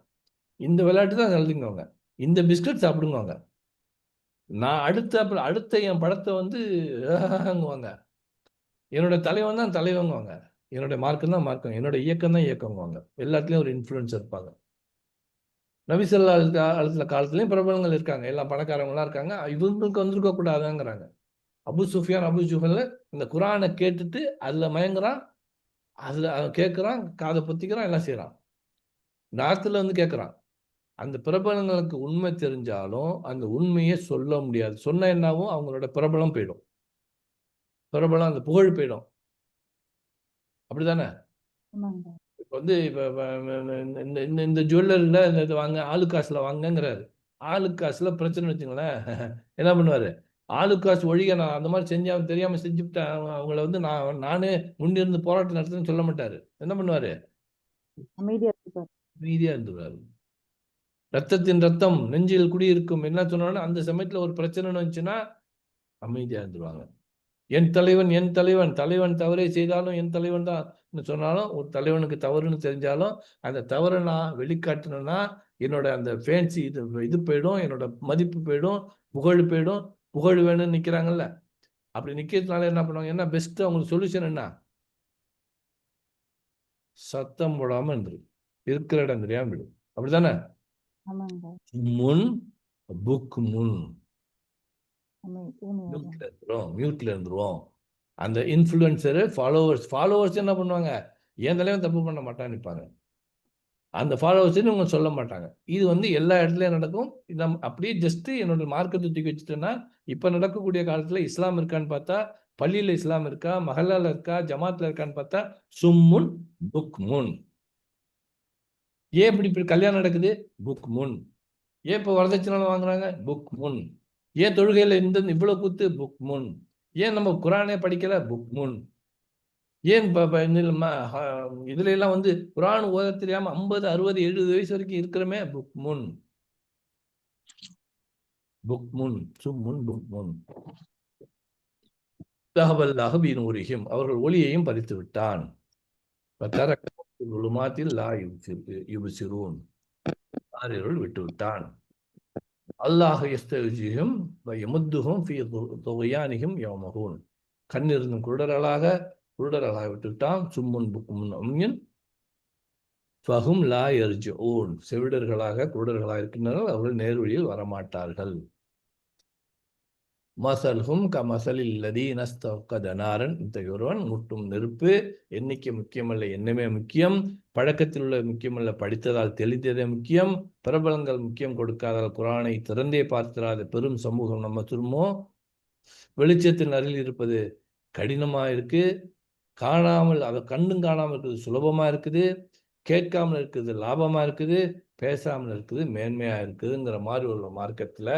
இந்த விளையாட்டு தான் நல்லதுங்குவாங்க, இந்த பிஸ்கட் சாப்பிடுங்குவாங்க. நான் அடுத்த என் படத்தை வந்து வாங்க, என்னோட தலைவன் தான் தலைவங்குவாங்க, என்னோட மார்க்கம் தான் மார்க்கம், என்னோட இயக்கம் தான் இயக்கங்குவாங்க. எல்லாத்துலேயும் ஒரு இன்ஃப்ளூயன்சர் இருப்பாங்க. நபி ஸல்லல்லாஹு அலைஹி காலத்துலேயும் பிரபலங்கள் இருக்காங்க, எல்லாம் பணக்காரவங்களாம் இருக்காங்க. இவங்களுக்கு வந்திருக்க கூடாதுங்கிறாங்க. அபு சுஃபியான், அபு ஜுஹல் இந்த குரானை கேட்டுட்டு அதுல மயங்குறான், அதுல கேட்குறான், காதை பொத்திக்கிறான், எல்லாம் செய்யறான். நார்த்தில் வந்து கேட்குறான். அந்த பிரபலங்களுக்கு உண்மை தெரிஞ்சாலும் அந்த உண்மையை சொல்ல முடியாது. சொன்ன என்னாவும் அவங்களோட பிரபலம் போயிடும், பிரபலம் அந்த புகழ் போயிடும். அப்படிதானே? ஆமாங்க. இப்போ வந்து இப்போ இந்த ஜுவல்லரியில் இந்த இது வாங்க, ஆளு காசுல வாங்கங்கிறாரு. ஆளு காசுல பிரச்சனை வச்சுங்களேன், என்ன பண்ணுவாரு? ஆளு காசு ஒழிக, நான் அந்த மாதிரி செஞ்சு அவன் தெரியாம செஞ்சுவிட்டேன், அவங்கள வந்து நானே முன்னிருந்து போராட்டம் நடத்துன்னு சொல்ல மாட்டாரு. என்ன பண்ணுவாரு? அமைதியா இருப்பார். அமைதியா இருந்துருவாரு. ரத்தத்தின் ரத்தம் நெஞ்சில் குடியிருக்கும் என்ன சொன்னாலும் அந்த சமயத்துல ஒரு பிரச்சனைன்னு வந்துச்சுன்னா அமைதியா இருந்துருவாங்க. என் தலைவன், என் தலைவன், தலைவன் தவறை செய்தாலும் என் தலைவன் தான் சொன்னாலும், ஒரு தலைவனுக்கு தவறுன்னு தெரிஞ்சாலும் அந்த தவறை நான் வெளிக்காட்டினா என்னோட அந்த ஃபேன்சி இது போயிடும், என்னோட மதிப்பு போயிடும், புகழ் போயிடும். புகழ் வேணும்னு நிக்கிறாங்கல்ல, அப்படி நிக்கிறதுனால என்ன பண்ணுவாங்க? என்ன பெஸ்ட் அவங்களுக்கு சொல்யூஷன் என்ன? சத்தம் போடாம இருந்துரு, இருக்கிற இடம் தெரியாம விடும். அப்படித்தானே? ஆமாங்க. முன் புக் முன் ஊமையாக. மியூட்ல இருந்துருவோம். அந்த இன்ஃப்ளூயன்சரு ஃபாலோவர்ஸ் என்ன பண்ணுவாங்க? என் தலைவன் தப்பு பண்ண மாட்டான்னு நிற்பாங்க. அந்த ஃபாலோவர்ஸ் இவங்க சொல்ல மாட்டாங்க. இது வந்து எல்லா இடத்துலயும் நடக்கும். நம்ம அப்படியே ஜஸ்ட் என்னோட மார்க்கத்தை தூக்கி வச்சுட்டேன்னா, இப்ப நடக்கக்கூடிய காலத்துல இஸ்லாம் இருக்கான்னு பார்த்தா, பள்ளியில இஸ்லாம் இருக்கா, மஹல்லால இருக்கா, ஜமாத்ல இருக்கான்னு பார்த்தா சும்முன் புக் முன். ஏன் இப்படி கல்யாணம் நடக்குது? புக் முன். ஏன் இப்போ வரதட்சணை வாங்குறாங்க? புக் முன். ஏன் தொழுகையில இவ்வளவு கூத்து? புக் முன். ஏன் நம்ம குரானே படிக்கல? புக் முன். ஏன் இதுல எல்லாம் வந்து குரான் ஓத தெரியாம 50, 60, 70 வயசு வரைக்கும் இருக்கிறமே? புக் முன். புக் முன், சும்முன், புக் முன். தஹபல்லாஹு பிநூரிஹிம், அவர்கள் ஒளியையும் பறித்து விட்டான். லுமாத்தில் லா யுப்சிரூன், ஆரியர்கள் விட்டு விட்டான். அல்லாஹ் யஸ்தஜிஹும் வ யமுத்துஹும் ஃபீ துக்யானிஹிம் யௌமஹூன், கண்ணிருந்தும் குருடர்களாக விட்டுவிட்டான். சும்முன் புக்முன் உம்யுன், ஃபஹும் லா யர்ஜூன், செவிடர்களாக குருடர்களாக இருக்கின்றனர், அவர்கள் நேர்வழியில் வரமாட்டார்கள். மசல்ஹும் கமசலில் லதீன ஸ்தவ்கத நாரன், இத்தகைய ஒருவன் முட்டும் நெருப்பு. எண்ணிக்கை முக்கியமல்ல, எண்ணமே முக்கியம். பழக்கத்தில் உள்ள முக்கியமல்ல, படித்ததால் தெளிந்ததே முக்கியம். பிரபலங்கள் முக்கியம் கொடுக்காதால் குரானை திறந்தே பார்த்திராத பெரும் சமூகம் நம்ம திரும்போ. வெளிச்சத்தின் அருகில் இருப்பது கடினமா இருக்கு, காணாமல், அதை கண்ணும் காணாமல் இருக்குது சுலபமா இருக்குது, கேட்காமல் இருக்குது லாபமா இருக்குது, பேசாமல் இருக்குது மேன்மையா இருக்குதுங்கிற மாதிரி உள்ள மார்க்கத்துல,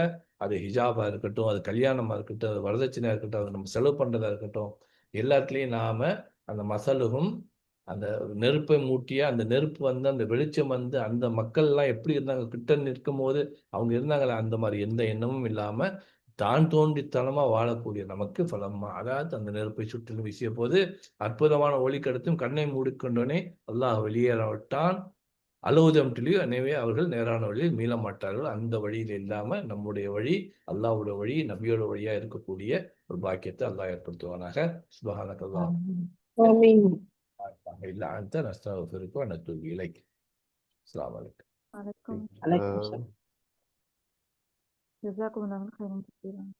அது ஹிஜாபா இருக்கட்டும், அது கல்யாணமா இருக்கட்டும், அது வரதட்சணையா இருக்கட்டும், அது நம்ம செலவு பண்றதா இருக்கட்டும், எல்லாத்துலேயும் நாம அந்த மசலுகும், அந்த நெருப்பை மூட்டிய அந்த நெருப்பு வந்து அந்த வெளிச்சம் வந்து அந்த மக்கள்லாம் எப்படி இருந்தாங்க கிட்ட நிற்கும் போது அவங்க இருந்தாங்களே, அந்த மாதிரி எந்த எண்ணமும் இல்லாம தான் தோன்றித்தனமா வாழக்கூடிய நமக்கு பலமா, அதாவது அந்த நெருப்பை சுற்றிலும் வீசிய போது அற்புதமான ஒளி கடத்தும் கண்ணை மூடிக்கொண்டோனே அல்லாஹ் வெளியேற விட்டான். அலவுதம்டிலியோ, எனவே அவர்கள் நேரான வழியில் மீள மாட்டார்கள். அந்த வழியில் இல்லாம நம்முடைய வழி அல்லாஹ்வுடைய வழி, நபியோட வழியா இருக்கக்கூடிய ஒரு பாக்கியத்தை அல்லாஹ் ஏற்படுத்துவானாக. சுப்ஹானக்கல்லாஹ் ஆமீன். இல்ல அன்த நஸ்தக்ஃபிருக வ நத்தூபு இலைக். அஸ்ஸலாமு அலைக்கும். வணக்கம். அலைக்கும் சலாம். ஜஸாக்குமுல்லாஹு கைரன் கஸீரன்.